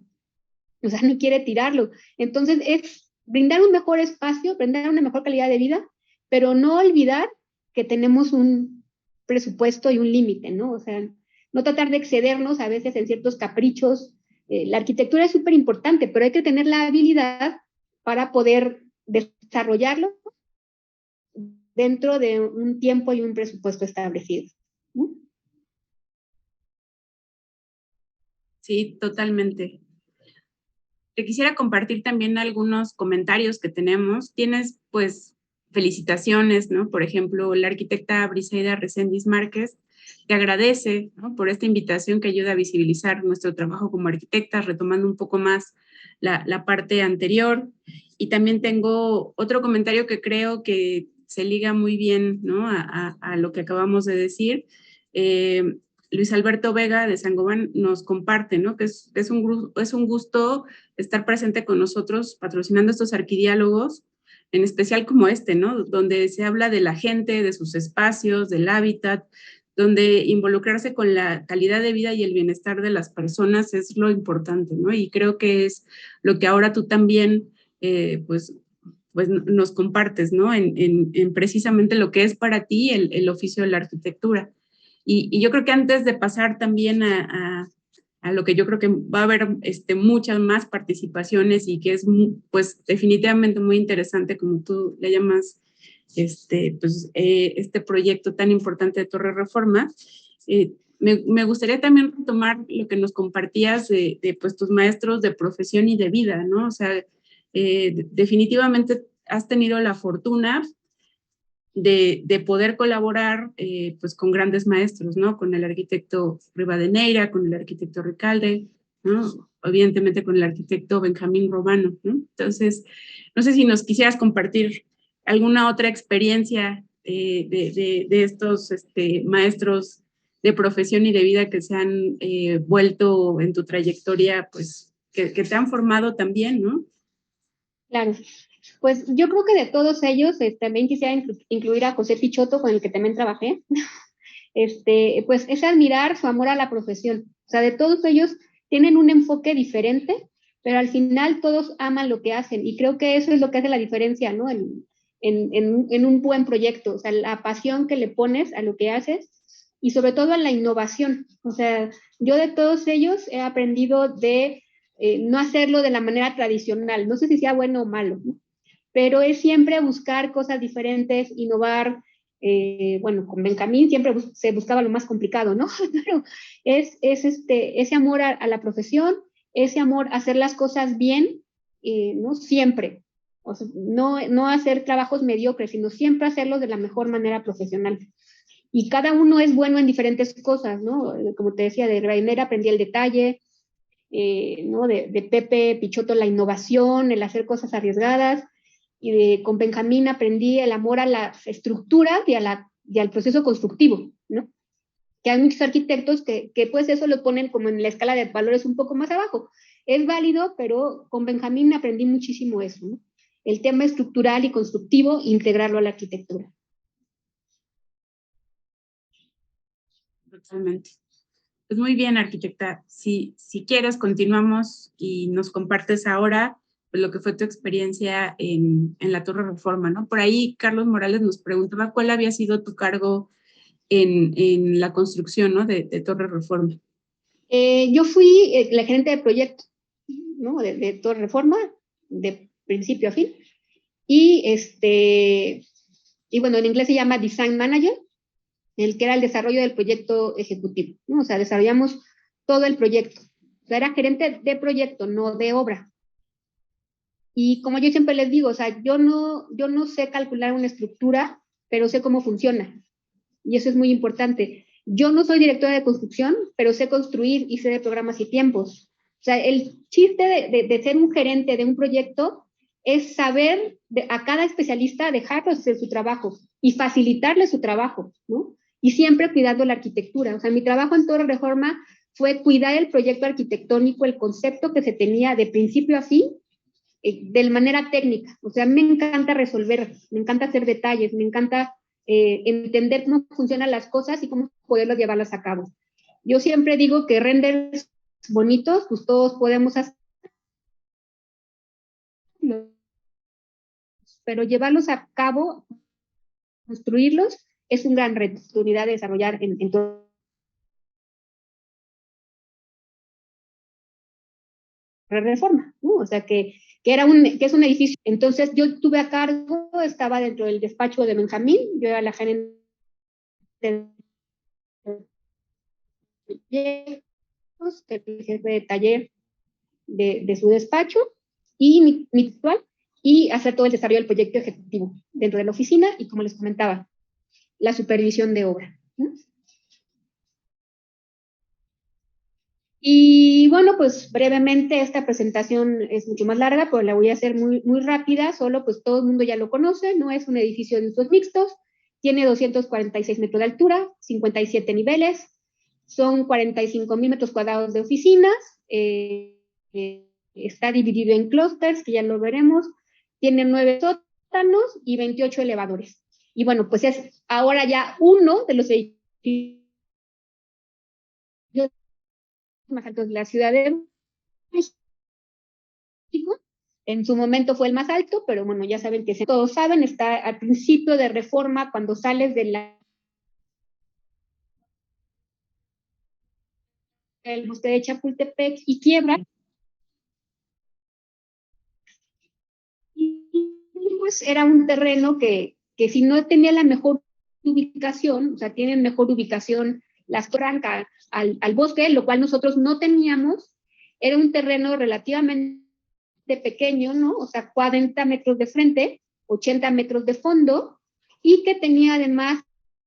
O sea, no quiere tirarlo. Entonces es brindar un mejor espacio, brindar una mejor calidad de vida, pero no olvidar que tenemos un presupuesto y un límite, ¿no? O sea, no tratar de excedernos a veces en ciertos caprichos. La arquitectura es súper importante, pero hay que tener la habilidad para poder desarrollarlo dentro de un tiempo y un presupuesto establecido, ¿no? Sí, totalmente. Te quisiera compartir también algunos comentarios que tenemos. Tienes, pues, felicitaciones, ¿no? Por ejemplo, la arquitecta Briseida Reséndiz Márquez te agradece, ¿no?, por esta invitación que ayuda a visibilizar nuestro trabajo como arquitectas, retomando un poco más la parte anterior. Y también tengo otro comentario que creo que se liga muy bien, ¿no?, a lo que acabamos de decir. Luis Alberto Vega de Sangoban nos comparte, ¿no?, que es un gusto estar presente con nosotros patrocinando estos arquidiálogos, en especial como este, ¿no?, donde se habla de la gente, de sus espacios, del hábitat, donde involucrarse con la calidad de vida y el bienestar de las personas es lo importante, ¿no? Y creo que es lo que ahora tú también, pues nos compartes, ¿no? En precisamente lo que es para ti el oficio de la arquitectura. Y yo creo que antes de pasar también a lo que yo creo que va a haber muchas más participaciones y que es, pues, definitivamente muy interesante, como tú le llamas, este proyecto tan importante de Torre Reforma. Me gustaría también retomar lo que nos compartías de pues, tus maestros de profesión y de vida, ¿no? O sea, definitivamente has tenido la fortuna de poder colaborar pues con grandes maestros, ¿no? Con el arquitecto Rivadeneira, con el arquitecto Recalde, ¿no? Evidentemente con el arquitecto Benjamín Romano, ¿no? Entonces, no sé si nos quisieras compartir alguna otra experiencia de estos maestros de profesión y de vida que se han vuelto en tu trayectoria, pues, que te han formado también, ¿no? Claro. Pues yo creo que de todos ellos, también quisiera incluir a José Pichotto, con el que también trabajé. Pues es admirar su amor a la profesión. O sea, de todos ellos tienen un enfoque diferente, pero al final todos aman lo que hacen. Y creo que eso es lo que hace la diferencia, ¿no? En un buen proyecto. O sea, la pasión que le pones a lo que haces y sobre todo a la innovación. O sea, yo de todos ellos he aprendido de no hacerlo de la manera tradicional. No sé si sea bueno o malo, ¿no? Pero es siempre buscar cosas diferentes, innovar. Bueno, con Benjamín siempre se buscaba lo más complicado, ¿no? Pero ese amor a la profesión, ese amor a hacer las cosas bien, ¿no? Siempre. O sea, no hacer trabajos mediocres, sino siempre hacerlos de la mejor manera profesional. Y cada uno es bueno en diferentes cosas, ¿no? Como te decía, de Rainer aprendí el detalle, ¿no? De Pepe Pichotto la innovación, el hacer cosas arriesgadas, y con Benjamín aprendí el amor a las estructuras y al proceso constructivo, ¿no? Que hay muchos arquitectos que pues eso lo ponen como en la escala de valores un poco más abajo. Es válido, pero con Benjamín aprendí muchísimo eso, ¿no? El tema estructural y constructivo, integrarlo a la arquitectura. Totalmente. Pues muy bien, arquitecta. Si quieres, continuamos y nos compartes ahora pues, lo que fue tu experiencia en la Torre Reforma, ¿no? Por ahí Carlos Morales nos preguntaba cuál había sido tu cargo en la construcción, ¿no? De Torre Reforma. Yo fui la gerente de proyecto, ¿no? De Torre Reforma, de principio a fin. Y bueno, en inglés se llama Design Manager, el que era el desarrollo del proyecto ejecutivo, ¿no? O sea, desarrollamos todo el proyecto. O sea, era gerente de proyecto, no de obra. Y como yo siempre les digo, o sea, yo no sé calcular una estructura, pero sé cómo funciona. Y eso es muy importante. Yo no soy directora de construcción, pero sé construir y sé de programas y tiempos. O sea, el chiste de ser un gerente de un proyecto es saber a cada especialista dejarlo hacer su trabajo y facilitarle su trabajo, ¿no? Y siempre cuidando la arquitectura. O sea, mi trabajo en Torre Reforma fue cuidar el proyecto arquitectónico, el concepto que se tenía de principio a fin, de manera técnica. O sea, me encanta resolver, me encanta hacer detalles, me encanta entender cómo funcionan las cosas y cómo poderlas llevarlas a cabo. Yo siempre digo que renders bonitos, pues todos podemos hacer, pero llevarlos a cabo, construirlos, es un gran reto, oportunidad de desarrollar en todo Reforma, ¿no? O sea, que es un edificio. Entonces, yo tuve a cargo, estaba dentro del despacho de Benjamín, yo era la gerente del el jefe de taller de su despacho y mi actual, y hacer todo el desarrollo del proyecto ejecutivo dentro de la oficina y, como les comentaba, la supervisión de obra, ¿no? Y bueno, pues brevemente esta presentación es mucho más larga, pero la voy a hacer muy, muy rápida, solo pues todo el mundo ya lo conoce, ¿no? Es un edificio de usos mixtos, tiene 246 metros de altura, 57 niveles, son 45,000 metros cuadrados de oficinas, está dividido en clústeres, que ya lo veremos, tiene 9 sótanos y 28 elevadores. Y bueno, pues es ahora ya uno de los edificios más altos de la Ciudad de México. En su momento fue el más alto, pero bueno, ya saben que todos saben, está al principio de Reforma, cuando sales de el bosque de Chapultepec y quiebra. Y pues era un terreno que si no tenía la mejor ubicación, o sea, tienen mejor ubicación las trancas al bosque, lo cual nosotros no teníamos. Era un terreno relativamente pequeño, ¿no? O sea, 40 metros de frente, 80 metros de fondo, y que tenía además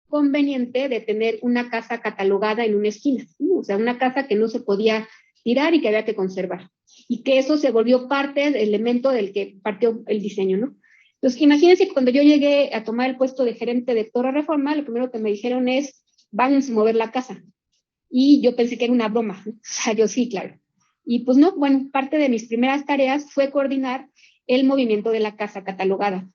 conveniente de tener una casa catalogada en una esquina, ¿no? O sea, una casa que no se podía tirar y que había que conservar. Y que eso se volvió parte del elemento del que partió el diseño, ¿no? Entonces, imagínense que cuando yo llegué a tomar el puesto de gerente de Torre Reforma, lo primero que me dijeron es, váyanse a mover la casa. Y yo pensé que era una broma, ¿no? O sea, yo sí, claro. Y pues no, bueno, parte de mis primeras tareas fue coordinar el movimiento de la casa catalogada.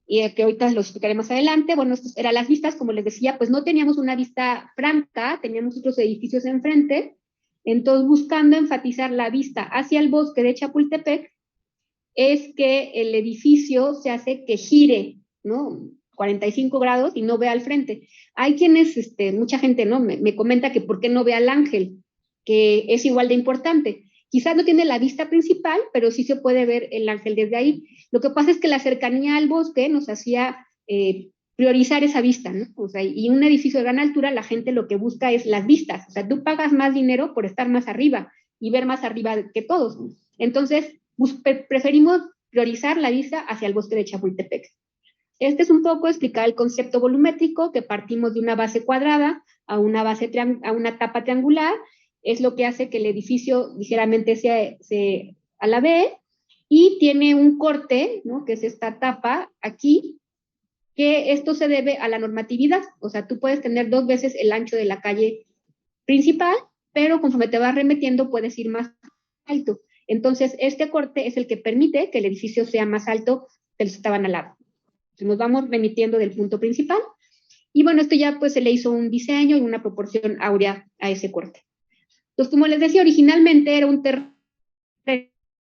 Y que ahorita lo explicaré más adelante. Bueno, estas eran las vistas, como les decía, pues no teníamos una vista franca, teníamos otros edificios enfrente. Entonces, buscando enfatizar la vista hacia el bosque de Chapultepec, es que el edificio se hace que gire, ¿no? 45 grados y no ve al frente. Hay quienes, mucha gente, ¿no? Me comenta que por qué no ve al ángel, que es igual de importante. Quizás no tiene la vista principal, pero sí se puede ver el ángel desde ahí. Lo que pasa es que la cercanía al bosque nos hacía priorizar esa vista, ¿no? O sea, y un edificio de gran altura, la gente lo que busca es las vistas. O sea, tú pagas más dinero por estar más arriba y ver más arriba que todos. Entonces, preferimos priorizar la vista hacia el bosque de Chapultepec. Este es un poco explicar el concepto volumétrico, que partimos de una base cuadrada a una, a una tapa triangular, es lo que hace que el edificio ligeramente se alabee, y tiene un corte, ¿no? Que es esta tapa aquí, que esto se debe a la normatividad. O sea, tú puedes tener 2 veces el ancho de la calle principal, pero conforme te vas remetiendo puedes ir más alto. Entonces, este corte es el que permite que el edificio sea más alto que los que estaban al lado. Entonces, nos vamos remitiendo del punto principal. Y bueno, esto ya pues se le hizo un diseño y una proporción áurea a ese corte. Entonces, como les decía, originalmente era un terreno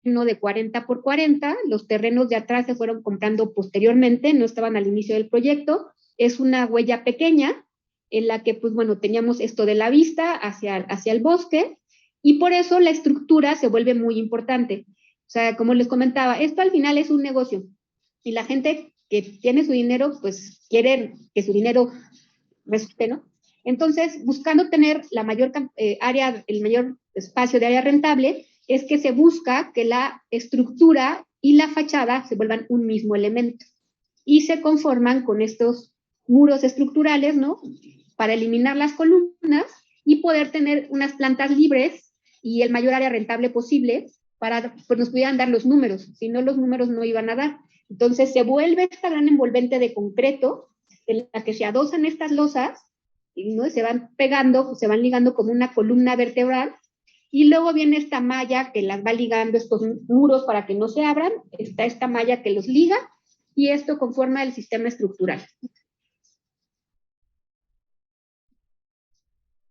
de 40 por 40. Los terrenos de atrás se fueron comprando posteriormente, no estaban al inicio del proyecto. Es una huella pequeña en la que, pues bueno, teníamos esto de la vista hacia el bosque, y por eso la estructura se vuelve muy importante. O sea, como les comentaba, esto al final es un negocio, y la gente que tiene su dinero, pues quiere que su dinero resulte, ¿no? Entonces, buscando tener la mayor área, el mayor espacio de área rentable, es que se busca que la estructura y la fachada se vuelvan un mismo elemento y se conforman con estos muros estructurales, ¿no? Para eliminar las columnas y poder tener unas plantas libres y el mayor área rentable posible para que pues, nos pudieran dar los números. Si no, los números no iban a dar. Entonces se vuelve esta gran envolvente de concreto en la que se adosan estas losas y ¿no? Se van pegando, se van ligando como una columna vertebral, y luego viene esta malla que las va ligando estos muros para que no se abran, está esta malla que los liga, y esto conforma el sistema estructural.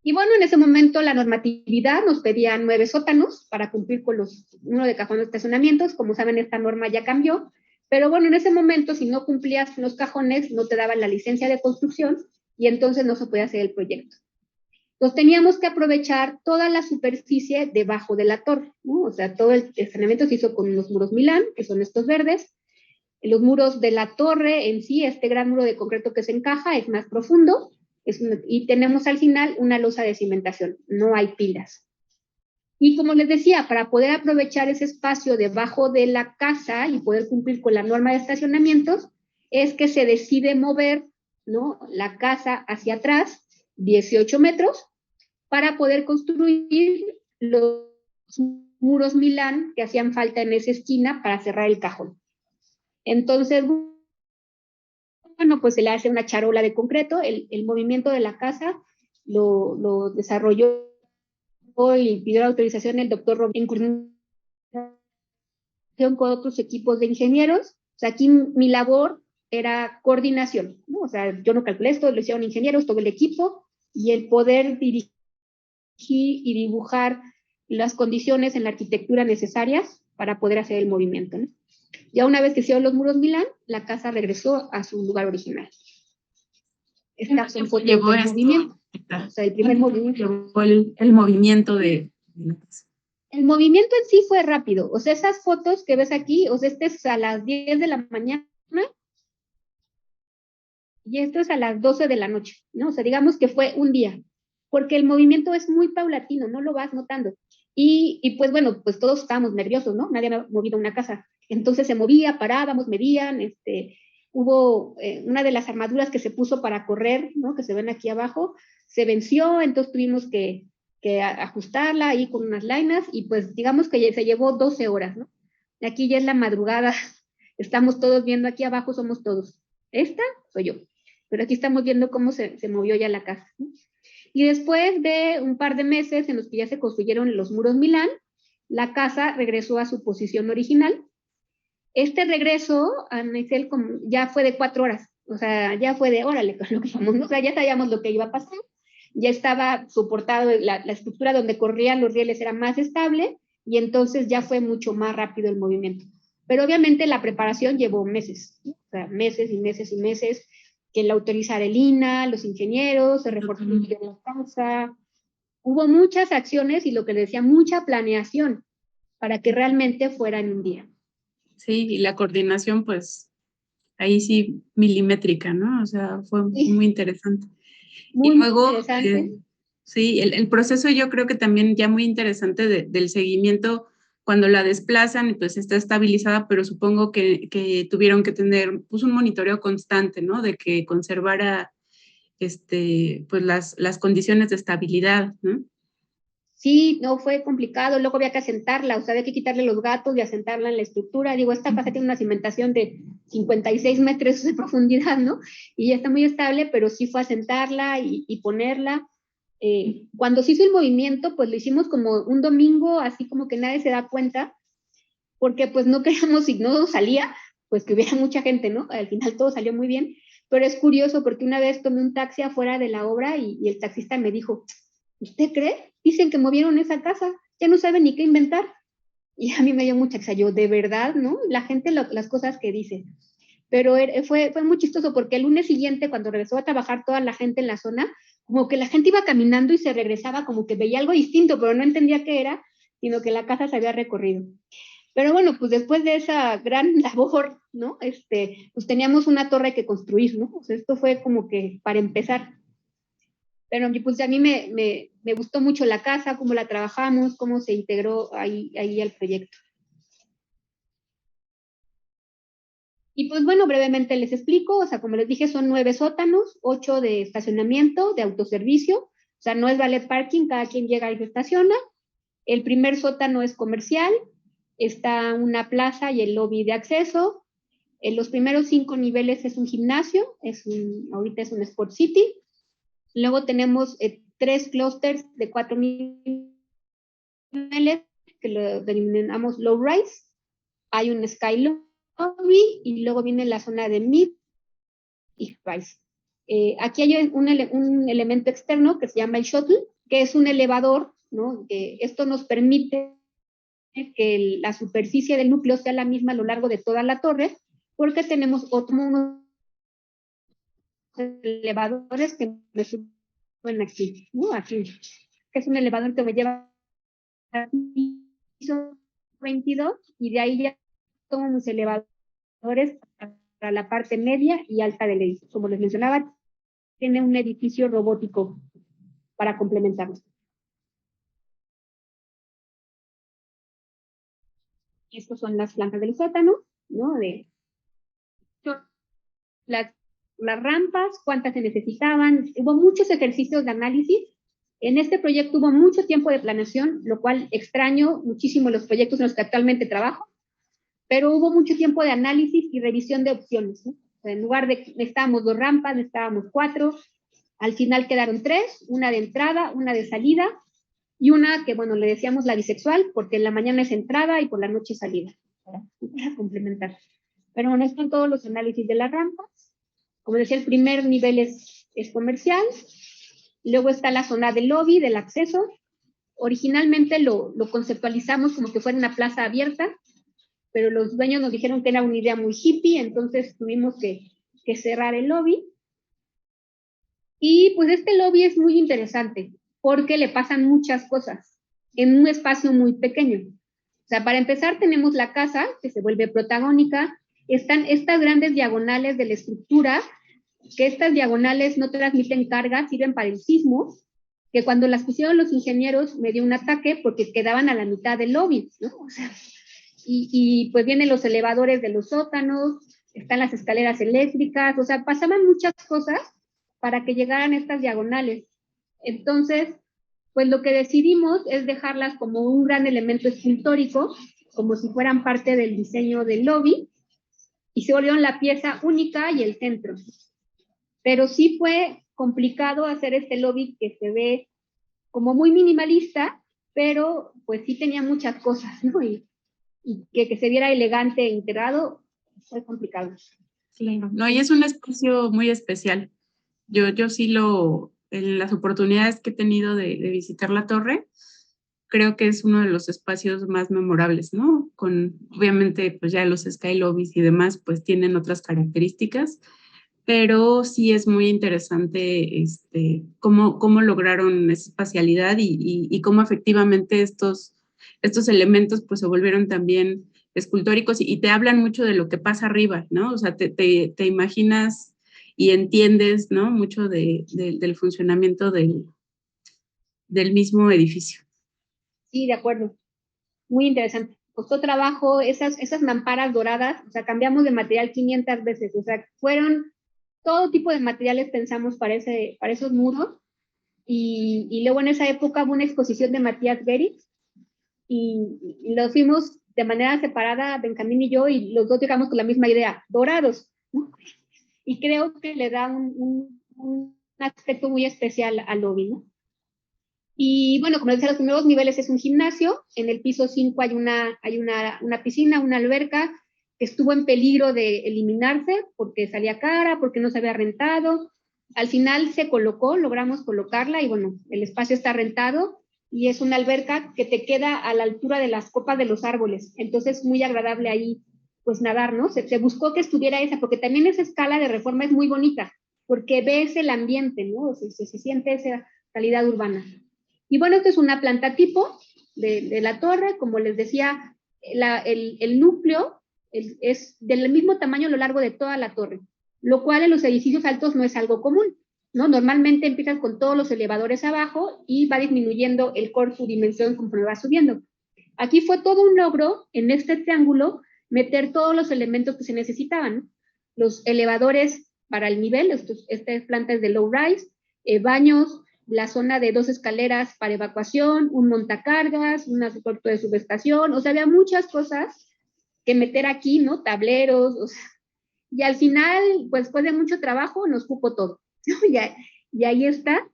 Y bueno, en ese momento la normatividad nos pedía 9 sótanos para cumplir con los números de cajones de estacionamientos. Como saben, esta norma ya cambió, pero bueno, en ese momento si no cumplías los cajones no te daban la licencia de construcción y entonces no se podía hacer el proyecto. Entonces teníamos que aprovechar toda la superficie debajo de la torre, ¿no? O sea, todo el saneamiento se hizo con los muros Milán, que son estos verdes. Los muros de la torre en sí, este gran muro de concreto que se encaja, es más profundo, y tenemos al final una losa de cimentación, no hay pilas. Y como les decía, para poder aprovechar ese espacio debajo de la casa y poder cumplir con la norma de estacionamientos, es que se decide mover, ¿no? La casa hacia atrás 18 metros para poder construir los muros Milán que hacían falta en esa esquina para cerrar el cajón. Entonces, bueno, pues se le hace una charola de concreto, el movimiento de la casa lo desarrolló y pidió la autorización el doctor Robert en coordinación con otros equipos de ingenieros. O sea, aquí mi labor era coordinación, ¿no? O sea, yo no calculé esto, lo hicieron ingenieros, todo el equipo, y el poder dirigir y dibujar las condiciones en la arquitectura necesarias para poder hacer el movimiento, ¿no? Ya una vez que hicieron los muros Milán, la casa regresó a su lugar original. Estas son fotos del movimiento. O sea, el primer movimiento. Llevó el movimiento de la casa. El movimiento en sí fue rápido. O sea, esas fotos que ves aquí, o sea, este es a las 10 de la mañana y esto es a las 12 de la noche, ¿no? O sea, digamos que fue un día, porque el movimiento es muy paulatino, no lo vas notando. Y pues bueno, pues todos estábamos nerviosos, ¿no? Nadie había movido una casa. Entonces se movía, parábamos, medían, hubo una de las armaduras que se puso para correr, ¿no? Que se ven aquí abajo, se venció, entonces tuvimos que ajustarla ahí con unas lainas y pues digamos que se llevó 12 horas, ¿no? Aquí ya es la madrugada, estamos todos viendo aquí abajo, somos todos. Esta soy yo, pero aquí estamos viendo cómo se movió ya la casa, ¿no? Y después de un par de meses en los que ya se construyeron los muros Milán, la casa regresó a su posición original. Este regreso, Anaisel, ya fue de 4 horas, o sea, ya fue de, órale, con lo que vamos, ¿no? O sea, ya sabíamos lo que iba a pasar, ya estaba soportado, la estructura donde corrían los rieles era más estable, y entonces ya fue mucho más rápido el movimiento. Pero obviamente la preparación llevó meses, ¿no? O sea, meses y meses y meses, que la autorizara el INAH, los ingenieros, se reforzó la casa, hubo muchas acciones y lo que le decía, mucha planeación para que realmente fuera en un día. Sí, y la coordinación, pues, ahí sí, milimétrica, ¿no? O sea, fue Sí. muy interesante. Muy, y luego, muy interesante. Sí, el proceso yo creo que también ya muy interesante del seguimiento cuando la desplazan, pues está estabilizada, pero supongo que tuvieron que tener pues un monitoreo constante, ¿no? De que conservara pues las condiciones de estabilidad, ¿no? Sí, no fue complicado, luego había que asentarla, o sea, había que quitarle los gatos y asentarla en la estructura. Digo, esta casa tiene una cimentación de 56 metros de profundidad, ¿no? Y ya está muy estable, pero sí fue asentarla y ponerla. Cuando se hizo el movimiento, pues lo hicimos como un domingo, así como que nadie se da cuenta, porque pues no queríamos, si no salía, pues que hubiera mucha gente, ¿no? Al final todo salió muy bien, pero es curioso porque una vez tomé un taxi afuera de la obra y el taxista me dijo, ¿usted cree? Dicen que movieron esa casa, ya no saben ni qué inventar. Y a mí me dio mucha risa, yo, de verdad, ¿no? La gente, las cosas que dice. Pero fue muy chistoso porque el lunes siguiente, cuando regresó a trabajar toda la gente en la zona, como que la gente iba caminando y se regresaba, como que veía algo distinto, pero no entendía qué era, sino que la casa se había recorrido. Pero bueno, pues después de esa gran labor, ¿no? Pues teníamos una torre que construir, ¿no? O sea, esto fue como que para empezar. Pero pues a mí me gustó mucho la casa, cómo la trabajamos, cómo se integró ahí al proyecto. Y pues bueno, brevemente les explico, o sea, como les dije, son 9 sótanos, 8 de estacionamiento, de autoservicio, o sea, no es valet parking, cada quien llega y se estaciona. El primer sótano es comercial, está una plaza y el lobby de acceso. En los primeros 5 niveles es un gimnasio, ahorita es un Sport City. Luego tenemos 3 clústeres de 4 niveles que lo denominamos low rise. Hay un sky lobby y luego viene la zona de mid y rise. Aquí hay un elemento externo que se llama el shuttle, que es un elevador, ¿no? Esto nos permite que la superficie del núcleo sea la misma a lo largo de toda la torre, porque tenemos unos elevadores que me suben aquí, ¿no? Aquí, que es un elevador que me lleva al piso 22 y de ahí ya tomo mis elevadores para la parte media y alta del edificio. Como les mencionaba, tiene un edificio robótico para complementarlo. Estas son las plantas del sótano, ¿no? Las, las rampas, cuántas se necesitaban. Hubo muchos ejercicios de análisis. En este proyecto hubo mucho tiempo de planeación, lo cual extraño muchísimo los proyectos en los que actualmente trabajo, pero hubo mucho tiempo de análisis y revisión de opciones, ¿no? O sea, en lugar de necesitábamos 2 rampas, necesitábamos 4, al final quedaron 3, una de entrada, una de salida, y una que, bueno, le decíamos la bisexual, porque en la mañana es entrada y por la noche es salida, para complementar. Pero bueno, están todos los análisis de las rampas. Como decía, el primer nivel es comercial, luego está la zona del lobby, del acceso, Originalmente lo conceptualizamos como que fuera una plaza abierta, pero los dueños nos dijeron que era una idea muy hippie, entonces tuvimos que cerrar el lobby. Y pues este lobby es muy interesante porque le pasan muchas cosas en un espacio muy pequeño. O sea, para empezar tenemos la casa que se vuelve protagónica, están estas grandes diagonales de la estructura, que estas diagonales no transmiten carga, sirven para el sismo, que cuando las pusieron los ingenieros me dio un ataque porque quedaban a la mitad del lobby, ¿no? O sea, y pues vienen los elevadores de los sótanos, están las escaleras eléctricas, o sea, pasaban muchas cosas para que llegaran estas diagonales. Entonces, pues lo que decidimos es dejarlas como un gran elemento escultórico, como si fueran parte del diseño del lobby, y se volvieron la pieza única y el centro. Pero sí fue complicado hacer este lobby que se ve como muy minimalista, pero pues sí tenía muchas cosas, ¿no? Y que se viera elegante e integrado, fue complicado. Claro. No, y es un espacio muy especial. Yo sí en las oportunidades que he tenido de visitar la torre, creo que es uno de los espacios más memorables, ¿no? Obviamente, pues ya los sky lobbies y demás, pues tienen otras características, pero sí es muy interesante cómo lograron esa espacialidad y cómo efectivamente estos elementos pues se volvieron también escultóricos y te hablan mucho de lo que pasa arriba, ¿no? O sea, te imaginas y entiendes, ¿no? Mucho del funcionamiento del mismo edificio. Sí, de acuerdo. Muy interesante. Costó trabajo esas mamparas doradas, o sea, cambiamos de material 500 veces, o sea, fueron todo tipo de materiales pensamos para esos muros. Y luego en esa época hubo una exposición de Matías Geritz y lo fuimos de manera separada, Benjamín y yo, y los dos llegamos con la misma idea, dorados, ¿no? Y creo que le da un aspecto muy especial al lobby, ¿no? Y bueno, como decía, los primeros niveles es un gimnasio, en el piso 5 hay una piscina, una alberca, que estuvo en peligro de eliminarse porque salía cara, porque no se había rentado. Al final se colocó, logramos colocarla y bueno, el espacio está rentado y es una alberca que te queda a la altura de las copas de los árboles. Entonces, muy agradable ahí, pues nadar, ¿no? Se buscó que estuviera esa, porque también esa escala de Reforma es muy bonita, porque ves el ambiente, ¿no? Se siente esa calidad urbana. Y bueno, esto es una planta tipo de la torre, como les decía, el núcleo es del mismo tamaño a lo largo de toda la torre, lo cual en los edificios altos no es algo común, ¿no? Normalmente empiezas con todos los elevadores abajo y va disminuyendo el core su dimensión conforme va subiendo. Aquí fue todo un logro en este triángulo meter todos los elementos que se necesitaban, los elevadores para el nivel, estas plantas de low rise, baños, la zona de 2 escaleras para evacuación, un montacargas, un soporte de subestación, o sea, había muchas cosas que meter aquí, ¿no? Tableros, o sea, y al final, pues después de mucho trabajo, nos cupo todo, ¿no? Y ahí está,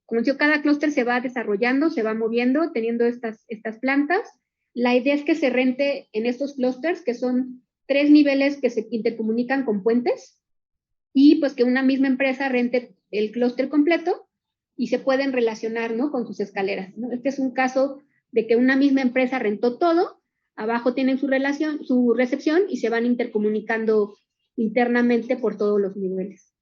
como yo, cada clúster se va desarrollando, se va moviendo, teniendo estas plantas. La idea es que se rente en estos clústeres, que son 3 niveles que se intercomunican con puentes, y pues que una misma empresa rente el clúster completo y se pueden relacionar, ¿no? Con sus escaleras, ¿no? Este es un caso de que una misma empresa rentó todo, abajo tienen su recepción y se van intercomunicando internamente por todos los niveles.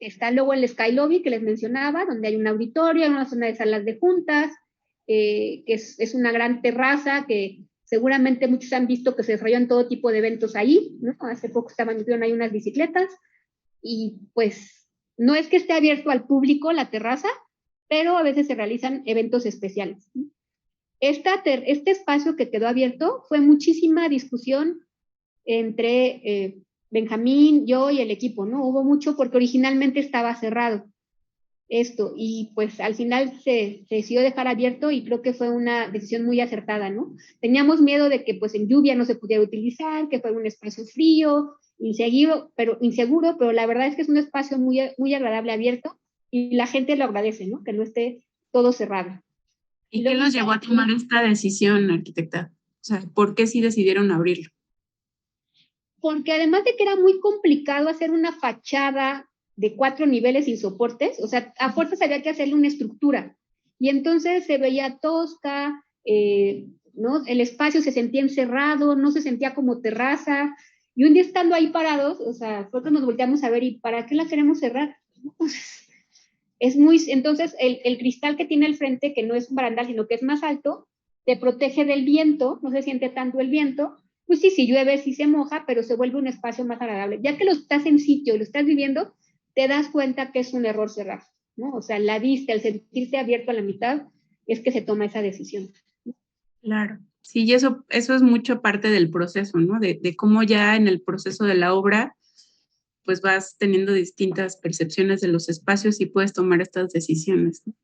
Está luego el Sky Lobby que les mencionaba, donde hay un auditorio, una zona de salas de juntas, que es una gran terraza que seguramente muchos han visto que se desarrollan todo tipo de eventos ahí, ¿no? Hace poco metieron ahí unas bicicletas y pues no es que esté abierto al público la terraza, pero a veces se realizan eventos especiales. Este espacio que quedó abierto fue muchísima discusión entre Benjamín, yo y el equipo, ¿no? Hubo mucho porque originalmente estaba cerrado esto y pues al final se decidió dejar abierto y creo que fue una decisión muy acertada, ¿no? Teníamos miedo de que pues en lluvia no se pudiera utilizar, que fuera un espacio frío, inseguro, pero la verdad es que es un espacio muy, muy agradable abierto y la gente lo agradece, ¿no? Que no esté todo cerrado. ¿Y qué los llevó a tomar esta decisión, arquitecta? O sea, ¿por qué sí decidieron abrirlo? Porque además de que era muy complicado hacer una fachada de 4 niveles sin soportes, o sea, a fuerzas había que hacerle una estructura, y entonces se veía tosca, ¿no? El espacio se sentía encerrado, no se sentía como terraza, y un día estando ahí parados, o sea, nosotros nos volteamos a ver, ¿y para qué la queremos cerrar? Entonces el cristal que tiene al frente, que no es un barandal, sino que es más alto, te protege del viento, no se siente tanto el viento, pues sí, si llueve, sí se moja, pero se vuelve un espacio más agradable. Ya que lo estás en sitio y lo estás viviendo, te das cuenta que es un error cerrar, ¿no? O sea, la vista, el sentirse abierto a la mitad, es que se toma esa decisión. Claro. Sí, y eso es mucho parte del proceso, ¿no? De cómo ya en el proceso de la obra, pues vas teniendo distintas percepciones de los espacios y puedes tomar estas decisiones, ¿no?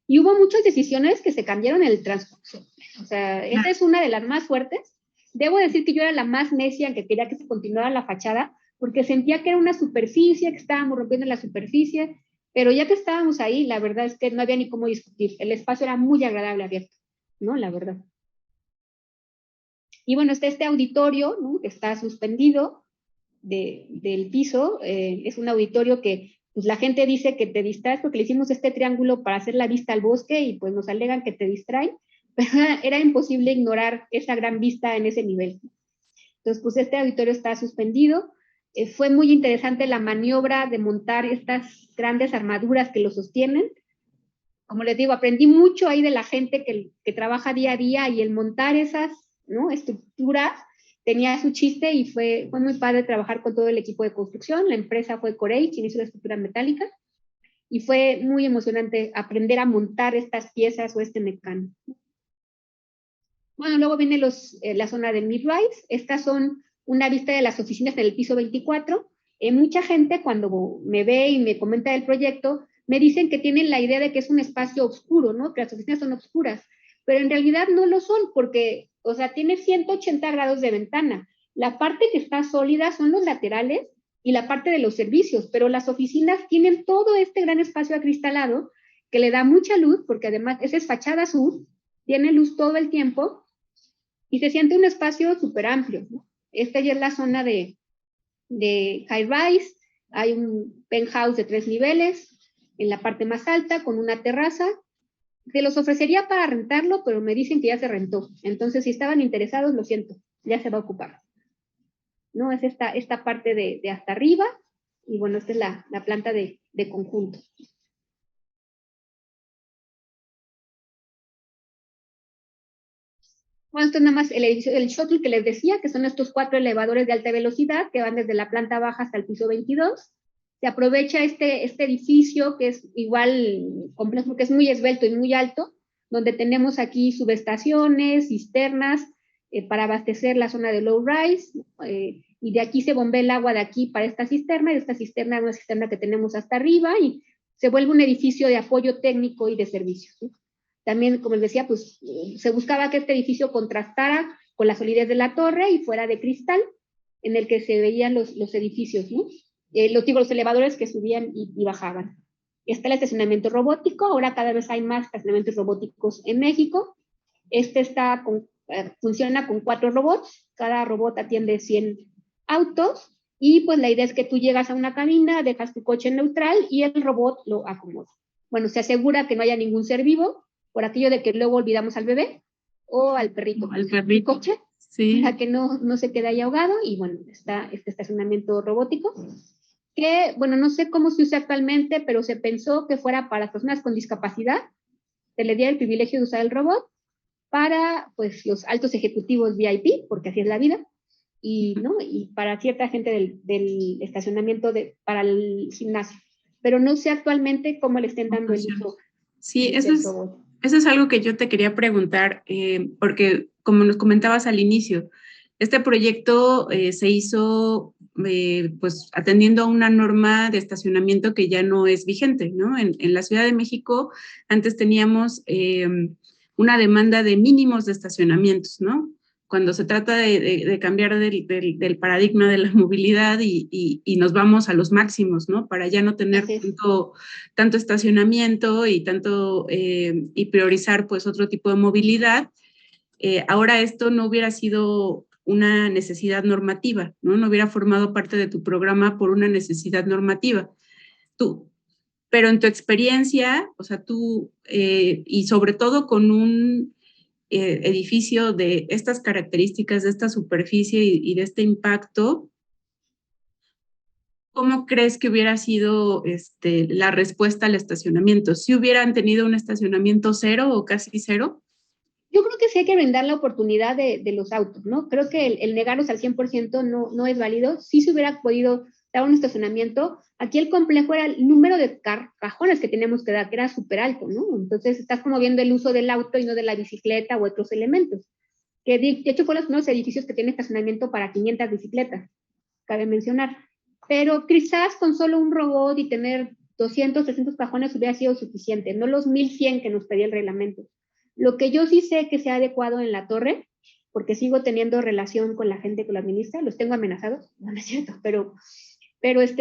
Y hubo muchas decisiones que se cambiaron en el transcurso. O sea, esa es una de las más fuertes. Debo decir que yo era la más necia que quería que se continuara la fachada, porque sentía que era una superficie, que estábamos rompiendo la superficie, pero ya que estábamos ahí, la verdad es que no había ni cómo discutir. El espacio era muy agradable abierto, ¿no? La verdad. Y bueno, está este auditorio, ¿no? Que está suspendido del piso. Es un auditorio que pues, la gente dice que te distraes porque le hicimos este triángulo para hacer la vista al bosque y pues nos alegan que te distraen, pero era imposible ignorar esa gran vista en ese nivel. Entonces, pues este auditorio está suspendido. Fue muy interesante la maniobra de montar estas grandes armaduras que lo sostienen. Como les digo, aprendí mucho ahí de la gente que trabaja día a día, y el montar esas, ¿no?, estructuras tenía su chiste, y fue muy padre trabajar con todo el equipo de construcción. La empresa fue Corey, quien hizo la estructura metálica, y fue muy emocionante aprender a montar estas piezas o este mecánico. Bueno, luego viene la zona de mid-rise. Estas son una vista de las oficinas en el piso 24. Mucha gente cuando me ve y me comenta del proyecto, me dicen que tienen la idea de que es un espacio oscuro, ¿no? Que las oficinas son oscuras, pero en realidad no lo son, porque, o sea, tiene 180 grados de ventana. La parte que está sólida son los laterales y la parte de los servicios, pero las oficinas tienen todo este gran espacio acristalado que le da mucha luz, porque además esa es fachada sur, tiene luz todo el tiempo, y se siente un espacio súper amplio, ¿no? Esta ya es la zona de high rise. Hay un penthouse de 3 niveles en la parte más alta con una terraza. Se los ofrecería para rentarlo, pero me dicen que ya se rentó. Entonces, si estaban interesados, lo siento, ya se va a ocupar. ¿No? Es esta parte de hasta arriba, y bueno, esta es la planta de conjunto. Bueno, esto es nada más el shuttle que les decía, que son estos 4 elevadores de alta velocidad que van desde la planta baja hasta el piso 22. Se aprovecha este edificio, que es igual complejo, que es muy esbelto y muy alto, donde tenemos aquí subestaciones, cisternas, para abastecer la zona de low rise, y de aquí se bombea el agua de aquí para esta cisterna, y esta cisterna es una cisterna que tenemos hasta arriba, y se vuelve un edificio de apoyo técnico y de servicios, ¿sí? También, como les decía, pues se buscaba que este edificio contrastara con la solidez de la torre y fuera de cristal, en el que se veían los edificios, ¿no? Los elevadores que subían y bajaban. Está el estacionamiento robótico. Ahora cada vez hay más estacionamientos robóticos en México. Funciona con 4 robots. Cada robot atiende 100 autos, y pues la idea es que tú llegas a una cabina, dejas tu coche neutral y el robot lo acomoda. Bueno, se asegura que no haya ningún ser vivo, por aquello de que luego olvidamos al bebé o al perrito. Al perrito. Coche, sí. Para que no se quede ahí ahogado. Y bueno, está este estacionamiento robótico, que, bueno, no sé cómo se usa actualmente, pero se pensó que fuera para las personas con discapacidad, se le diera el privilegio de usar el robot, para pues los altos ejecutivos VIP, porque así es la vida, y para cierta gente del estacionamiento para el gimnasio. Pero no sé actualmente cómo le estén dando el uso. Sí, eso es algo que yo te quería preguntar, porque como nos comentabas al inicio, este proyecto se hizo pues atendiendo a una norma de estacionamiento que ya no es vigente, ¿no? En la Ciudad de México antes teníamos una demanda de mínimos de estacionamientos, ¿no? Cuando se trata de cambiar del paradigma de la movilidad y nos vamos a los máximos, ¿no? Para ya no tener tanto estacionamiento y y priorizar pues otro tipo de movilidad. Ahora esto no hubiera sido una necesidad normativa, ¿no? No hubiera formado parte de tu programa por una necesidad normativa. tú. Pero en tu experiencia, o sea, tú, y sobre todo con un edificio de estas características, de esta superficie y de este impacto, ¿cómo crees que hubiera sido la respuesta al estacionamiento? ¿Si hubieran tenido un estacionamiento cero o casi cero? Yo creo que sí hay que brindar la oportunidad de los autos, ¿no? Creo que el negarlos al 100% no es válido. Sí se hubiera podido dar un estacionamiento. Aquí el complejo era el número de cajones que teníamos que dar, que era súper alto, ¿no? Entonces estás como viendo el uso del auto y no de la bicicleta u otros elementos. Que de hecho fueron los primeros edificios que tienen estacionamiento para 500 bicicletas, cabe mencionar. Pero quizás con solo un robot y tener 200, 300 cajones hubiera sido suficiente, no los 1100 que nos pedía el reglamento. Lo que yo sí sé que se ha adecuado en la torre, porque sigo teniendo relación con la gente que lo administra, los tengo amenazados, no es cierto, pero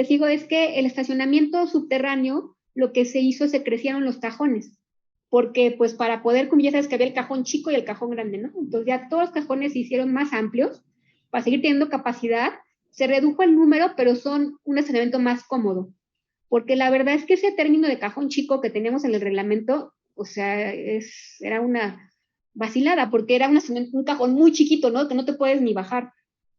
sigo, es que el estacionamiento subterráneo, lo que se hizo, se crecieron los cajones, porque pues para poder, como ya sabes que había el cajón chico y el cajón grande, ¿no? Entonces ya todos los cajones se hicieron más amplios, para seguir teniendo capacidad, se redujo el número, pero son un estacionamiento más cómodo, porque la verdad es que ese término de cajón chico que teníamos en el reglamento, o sea, era una vacilada, porque era un cajón muy chiquito, ¿no? Que no te puedes ni bajar.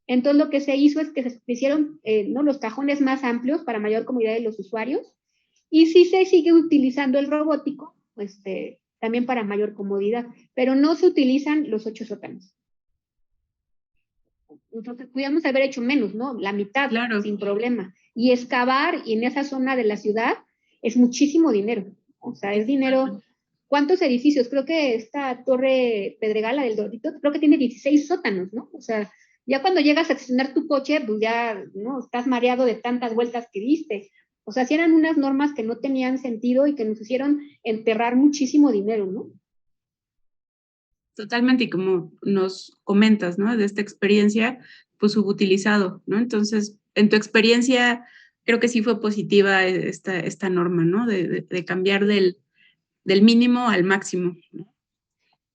Entonces lo que se hizo es que se hicieron ¿no? los cajones más amplios para mayor comodidad de los usuarios, y sí se sigue utilizando el robótico, también para mayor comodidad, pero no se utilizan los 8 sótanos. Entonces pudiéramos haber hecho menos, ¿no? La mitad, Claro. sin problema. Y excavar y en esa zona de la ciudad es muchísimo dinero. O sea, es dinero. ¿Cuántos edificios? Creo que esta Torre Pedregal, la del Dorito, creo que tiene 16 sótanos, ¿no? O sea, ya cuando llegas a estacionar tu coche, pues ya, ¿no? Estás mareado de tantas vueltas que diste. O sea, sí eran unas normas que no tenían sentido y que nos hicieron enterrar muchísimo dinero, ¿no? Totalmente, y como nos comentas, ¿no? De esta experiencia, pues subutilizado, ¿no? Entonces, en tu experiencia, creo que sí fue positiva esta norma, ¿no? De cambiar del mínimo al máximo, ¿no?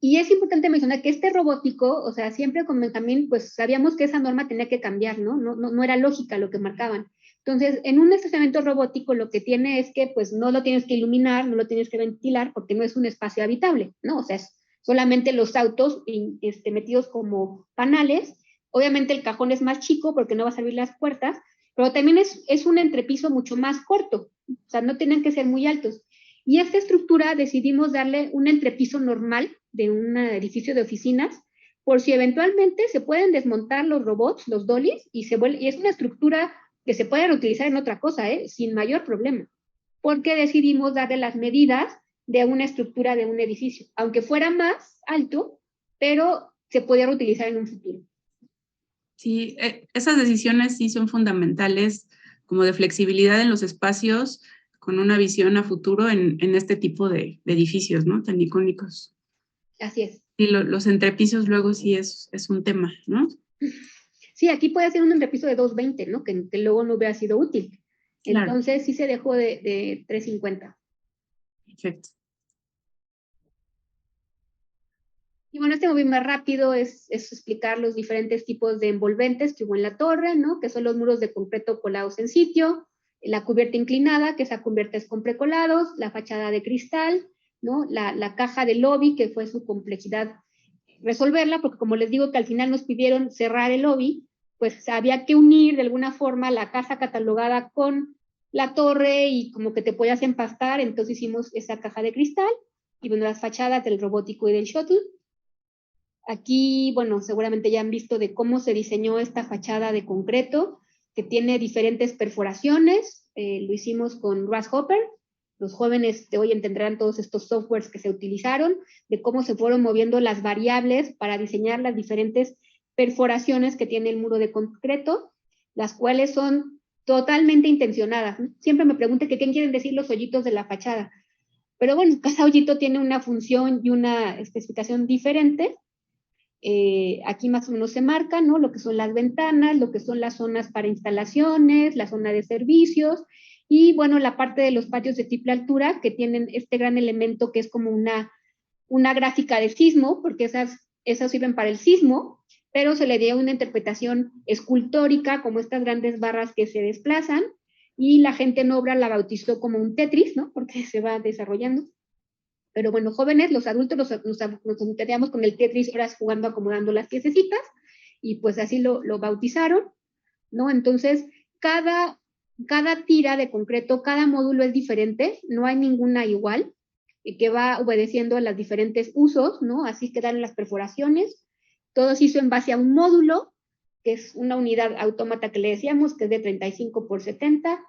Y es importante mencionar que este robótico, o sea, siempre como también, pues sabíamos que esa norma tenía que cambiar, ¿no? No era lógica lo que marcaban. Entonces, en un estacionamiento robótico lo que tiene es que, pues, no lo tienes que iluminar, no lo tienes que ventilar, porque no es un espacio habitable, ¿no? O sea, es solamente los autos metidos como panales. Obviamente el cajón es más chico porque no vas a abrir las puertas, pero también es un entrepiso mucho más corto, o sea, no tienen que ser muy altos. Y esta estructura decidimos darle un entrepiso normal de un edificio de oficinas, por si eventualmente se pueden desmontar los robots, los dollies, y es una estructura que se puede reutilizar en otra cosa, sin mayor problema, porque decidimos darle las medidas de una estructura de un edificio, aunque fuera más alto, pero se podía reutilizar en un futuro. Sí, esas decisiones sí son fundamentales, como de flexibilidad en los espacios, con una visión a futuro en este tipo de edificios, ¿no? Tan icónicos. Así es. Y los entrepisos luego sí es un tema, ¿no? Sí, aquí puede ser un entrepiso de 220, ¿no? Que luego no hubiera sido útil. Claro. Entonces sí se dejó de 350. Perfecto. Y bueno, este móvil más rápido es explicar los diferentes tipos de envolventes que hubo en la torre, ¿no? Que son los muros de concreto colados en sitio, la cubierta inclinada, que esa cubierta es con precolados, la fachada de cristal, ¿no? La caja de lobby, que fue su complejidad resolverla, porque como les digo que al final nos pidieron cerrar el lobby, pues había que unir de alguna forma la casa catalogada con la torre y como que te podías empastar, entonces hicimos esa caja de cristal y bueno, las fachadas del robótico y del shuttle. Aquí, bueno, seguramente ya han visto de cómo se diseñó esta fachada de concreto, que tiene diferentes perforaciones. Lo hicimos con Grasshopper. Los jóvenes de hoy entenderán todos estos softwares que se utilizaron, de cómo se fueron moviendo las variables para diseñar las diferentes perforaciones que tiene el muro de concreto, las cuales son totalmente intencionadas. Siempre me preguntan que qué quieren decir los hoyitos de la fachada. Pero bueno, cada hoyito tiene una función y una especificación diferente. Aquí más o menos se marca, ¿no? Lo que son las ventanas, lo que son las zonas para instalaciones, la zona de servicios y, bueno, la parte de los patios de triple altura que tienen este gran elemento que es como una gráfica de sismo, porque esas sirven para el sismo, pero se le dio una interpretación escultórica como estas grandes barras que se desplazan. y la gente en obra la bautizó como un Tetris, ¿no? Porque se va desarrollando. Pero bueno, jóvenes, los adultos nos entendíamos con el Tetris, horas jugando, acomodando las piececitas, y pues así lo bautizaron, ¿no? Entonces, cada tira de concreto, cada módulo es diferente, no hay ninguna igual, que va obedeciendo a los diferentes usos, ¿no? Así quedan las perforaciones. Todo se hizo en base a un módulo, que es una unidad autómata que le decíamos, que es de 35 por 70.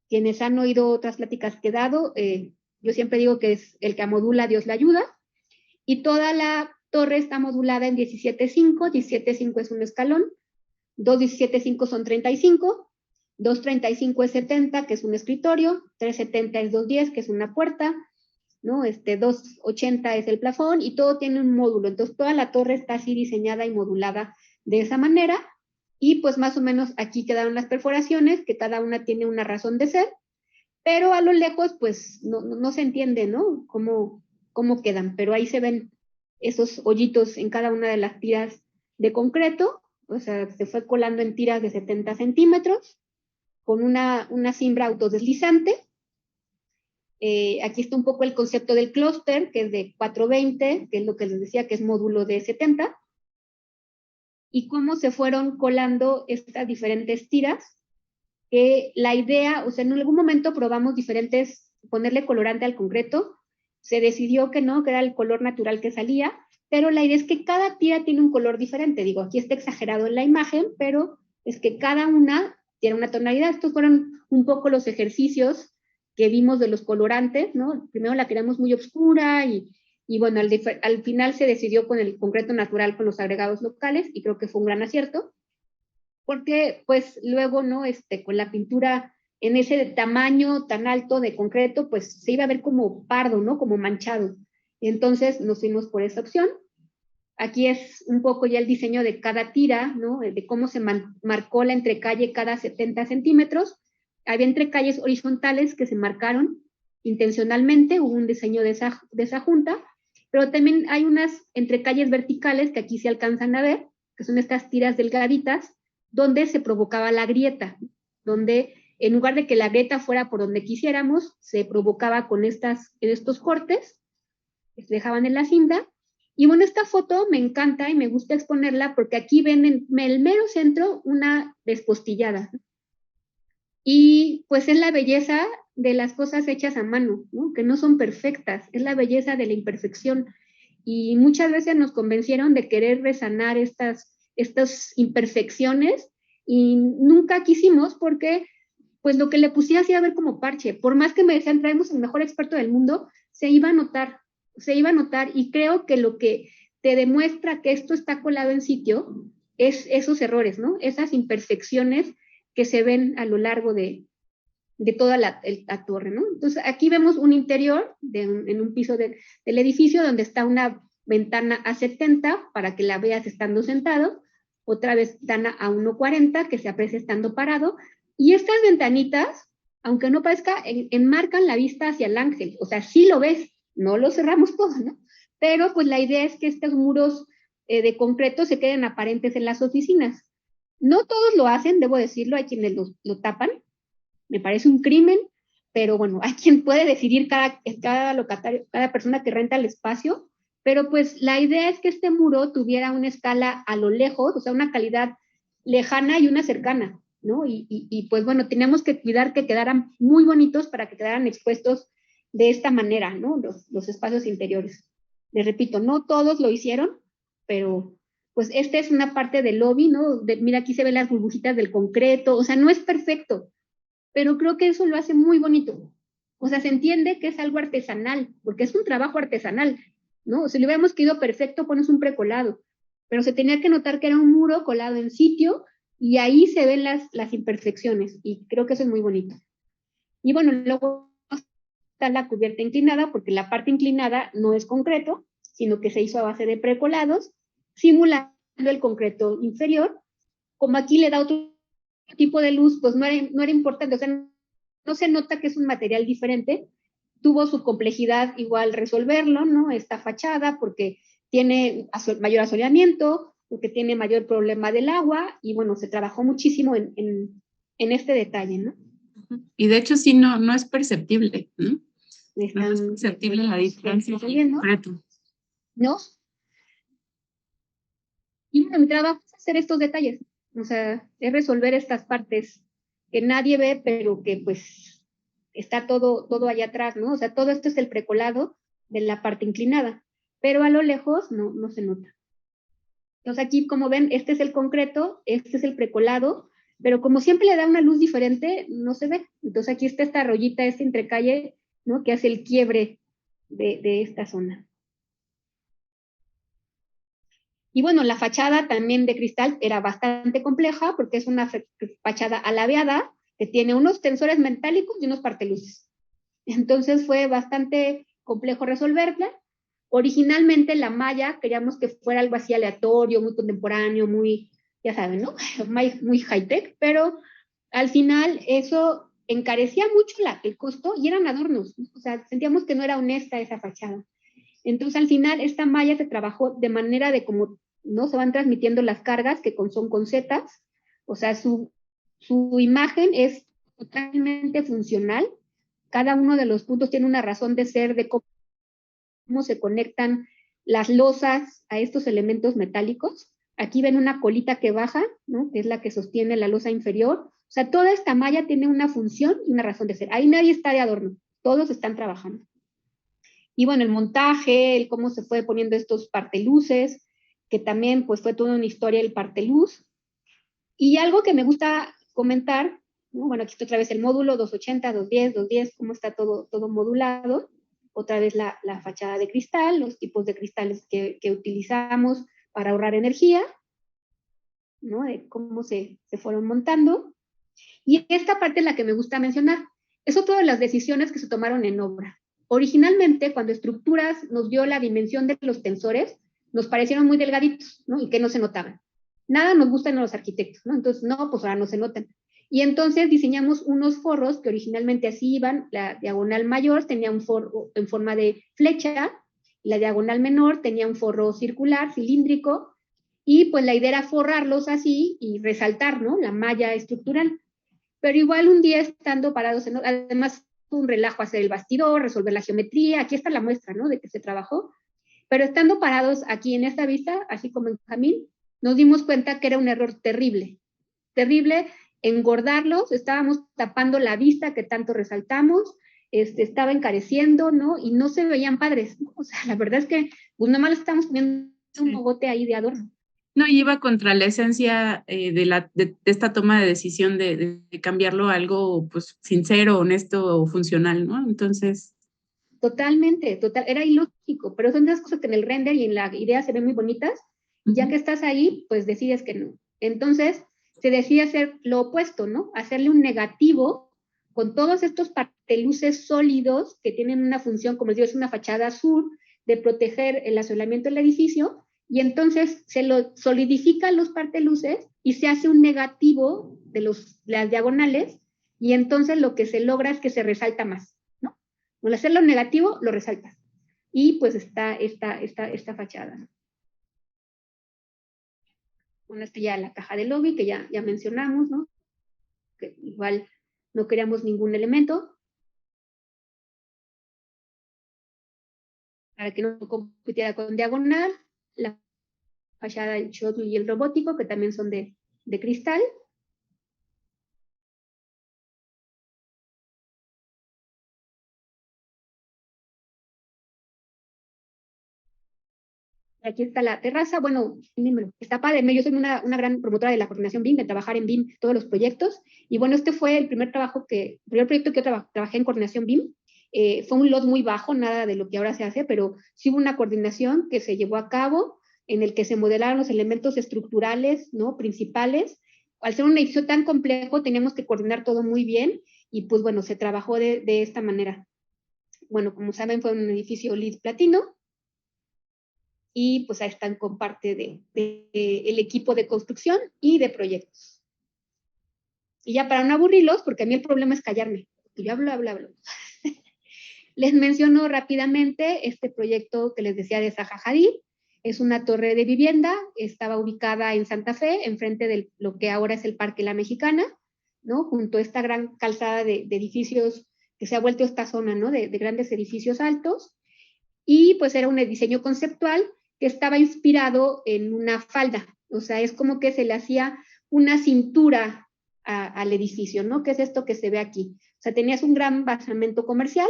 Quienes han oído otras pláticas que he dado, yo siempre digo que es el que amodula, Dios le ayuda. Y toda la torre está modulada en 17.5. 17.5 es un escalón, 2 17.5 son 35, 2 35 es 70, que es un escritorio, 3 70 es 2 10, que es una puerta, ¿no? 2 80 es el plafón, y todo tiene un módulo. Entonces toda la torre está así diseñada y modulada de esa manera, y pues más o menos aquí quedaron las perforaciones, que cada una tiene una razón de ser, pero a lo lejos pues no se entiende, ¿no? Cómo quedan, pero ahí se ven esos hoyitos en cada una de las tiras de concreto. O sea, se fue colando en tiras de 70 centímetros, con una cimbra autodeslizante. Aquí está un poco el concepto del clúster, que es de 420, que es lo que les decía, que es módulo de 70, y cómo se fueron colando estas diferentes tiras, que la idea, o sea, en algún momento probamos ponerle colorante al concreto, se decidió que no, que era el color natural que salía, pero la idea es que cada tira tiene un color diferente. Digo, aquí está exagerado en la imagen, pero es que cada una tiene una tonalidad. Estos fueron un poco los ejercicios que vimos de los colorantes, ¿no? Primero la queríamos muy oscura, y bueno, al final se decidió con el concreto natural, con los agregados locales, y creo que fue un gran acierto, porque pues luego, ¿no? Con la pintura en ese tamaño tan alto de concreto, pues se iba a ver como pardo, ¿no? Como manchado. Entonces nos fuimos por esa opción. Aquí es un poco ya el diseño de cada tira, ¿no? De cómo se marcó la entrecalle cada 70 centímetros. Había entrecalles horizontales que se marcaron intencionalmente, hubo un diseño de esa junta, pero también hay unas entrecalles verticales que aquí se alcanzan a ver, que son estas tiras delgaditas, donde se provocaba la grieta, donde en lugar de que la grieta fuera por donde quisiéramos, se provocaba con estos cortes que se dejaban en la cinta. Y bueno, esta foto me encanta y me gusta exponerla porque aquí ven en el mero centro una despostillada. Y pues es la belleza de las cosas hechas a mano, ¿no? Que no son perfectas, es la belleza de la imperfección. Y muchas veces nos convencieron de querer resanar estas imperfecciones, y nunca quisimos, porque pues lo que le pusiera hacía ver como parche. Por más que me decían, traemos el mejor experto del mundo, se iba a notar, y creo que lo que te demuestra que esto está colado en sitio es esos errores, ¿no? Esas imperfecciones que se ven a lo largo de toda la torre, ¿no? Entonces aquí vemos un interior en un piso del edificio, donde está una ventana a 70 para que la veas estando sentado, otra ventana a 1.40 que se aprecia estando parado, y estas ventanitas, aunque no parezca, enmarcan la vista hacia el ángel. O sea, sí lo ves, no lo cerramos todo, ¿no? Pero pues la idea es que estos muros de concreto se queden aparentes en las oficinas. No todos lo hacen, debo decirlo, hay quienes lo tapan, me parece un crimen, pero bueno, hay quien puede decidir, cada locatario, cada persona que renta el espacio, pero pues la idea es que este muro tuviera una escala a lo lejos, o sea, una calidad lejana y una cercana, ¿no? Y pues bueno, teníamos que cuidar que quedaran muy bonitos para que quedaran expuestos de esta manera, ¿no? Los espacios interiores. Les repito, no todos lo hicieron, pero pues esta es una parte del lobby, ¿no? Mira, aquí se ven las burbujitas del concreto, o sea, no es perfecto, pero creo que eso lo hace muy bonito. O sea, se entiende que es algo artesanal, porque es un trabajo artesanal, ¿no? Si lo hubiéramos querido perfecto, pones un precolado, pero se tenía que notar que era un muro colado en sitio, y ahí se ven las imperfecciones, y creo que eso es muy bonito. Y bueno, luego está la cubierta inclinada, porque la parte inclinada no es concreto, sino que se hizo a base de precolados, simulando el concreto inferior. Como aquí le da otro tipo de luz, pues no era importante, o sea, no se nota que es un material diferente. Tuvo su complejidad igual resolverlo, ¿no? Esta fachada, porque tiene mayor asoleamiento, porque tiene mayor problema del agua, y bueno, se trabajó muchísimo en este detalle, ¿no? Y de hecho, sí, no es perceptible, ¿no? No es Están perceptible la distancia. saliendo, Concreto. ¿no? Y bueno, mi trabajo es hacer estos detalles, o sea, es resolver estas partes que nadie ve, pero que pues está todo allá atrás, ¿no? O sea, todo esto es el precolado de la parte inclinada, pero a lo lejos no se nota. Entonces aquí, como ven, este es el concreto, este es el precolado, pero como siempre le da una luz diferente, no se ve. Entonces aquí está esta rollita, este entrecalle, ¿no? Que hace el quiebre de esta zona. Y bueno, la fachada también de cristal era bastante compleja porque es una fachada alabeada que tiene unos tensores metálicos y unos parteluces. Entonces fue bastante complejo resolverla. Originalmente la malla queríamos que fuera algo así aleatorio, muy contemporáneo, muy, ya saben, ¿no? Muy high-tech, pero al final eso encarecía mucho el costo y eran adornos. O sea, sentíamos que no era honesta esa fachada. Entonces, al final, esta malla se trabajó de manera de como, ¿no? Se van transmitiendo las cargas que son con zetas, o sea, su imagen es totalmente funcional. Cada uno de los puntos tiene una razón de ser, de cómo se conectan las losas a estos elementos metálicos. Aquí ven una colita que baja, ¿no? Que es la que sostiene la losa inferior. O sea, toda esta malla tiene una función y una razón de ser. Ahí nadie está de adorno, todos están trabajando. Y bueno, el montaje, el cómo se fue poniendo estos parteluces, que también pues fue toda una historia el parteluz. Y algo que me gusta comentar, ¿no? Bueno, aquí está otra vez el módulo 280, 210, cómo está todo modulado. Otra vez la fachada de cristal, los tipos de cristales que utilizamos para ahorrar energía, ¿no? De cómo se fueron montando. Y esta parte es la que me gusta mencionar. Es otra de las decisiones que se tomaron en obra. Originalmente, cuando Estructuras nos dio la dimensión de los tensores, nos parecieron muy delgaditos, ¿no? Y que no se notaban. Nada nos gustan a los arquitectos, ¿no? Entonces, no, pues ahora no se notan. Y entonces diseñamos unos forros que originalmente así iban. La diagonal mayor tenía un forro en forma de flecha, la diagonal menor tenía un forro circular, cilíndrico, y pues la idea era forrarlos así y resaltar, ¿no? La malla estructural. Pero igual un día estando parados, además fue un relajo hacer el bastidor, resolver la geometría, aquí está la muestra, ¿no? De que se trabajó, pero estando parados aquí en esta vista, así como en Jamín, nos dimos cuenta que era un error terrible, terrible engordarlos, estábamos tapando la vista que tanto resaltamos, estaba encareciendo, ¿no? Y no se veían padres, ¿no? O sea, la verdad es que pues nomás le estamos poniendo un mogote ahí de adorno. No, y iba contra la esencia de esta toma de decisión de cambiarlo a algo pues sincero, honesto o funcional, ¿no? Entonces. Totalmente, era ilógico, pero son esas cosas que en el render y en la idea se ven muy bonitas, y ya que estás ahí, pues decides que no. Entonces, se decide hacer lo opuesto, ¿no? Hacerle un negativo con todos estos parteluces sólidos que tienen una función, como les digo, es una fachada azul de proteger el asolamiento del edificio, y entonces se lo solidifican los parteluces y se hace un negativo de las diagonales, y entonces lo que se logra es que se resalta más. Al hacerlo negativo, lo resaltas. Y pues está esta fachada. Bueno, esta ya la caja de lobby, que ya mencionamos, ¿no? Que igual no queríamos ningún elemento para que no compitiera con diagonal. La fachada del shuttle y el robótico, que también son de cristal. Aquí está la terraza. Bueno, está padre. Yo soy una gran promotora de la coordinación BIM, de trabajar en BIM todos los proyectos. Y bueno, este fue el primer proyecto que yo trabajé en coordinación BIM. Fue un lot muy bajo, nada de lo que ahora se hace, pero sí hubo una coordinación que se llevó a cabo en el que se modelaron los elementos estructurales, ¿no? Principales. Al ser un edificio tan complejo, teníamos que coordinar todo muy bien y pues bueno, se trabajó de esta manera. Bueno, como saben, fue un edificio LEED platino, y pues ahí están con parte el equipo de construcción y de proyectos. Y ya para no aburrirlos, porque a mí el problema es callarme, porque yo hablo. Les menciono rápidamente este proyecto que les decía de Zaha Hadid. Es una torre de vivienda, estaba ubicada en Santa Fe, enfrente de lo que ahora es el Parque La Mexicana. ¿no? Junto a esta gran calzada de edificios que se ha vuelto esta zona, ¿no? De grandes edificios altos. Y pues era un diseño conceptual que estaba inspirado en una falda, o sea, es como que se le hacía una cintura al edificio, ¿no? ¿Qué es esto que se ve aquí? O sea, tenías un gran basamento comercial,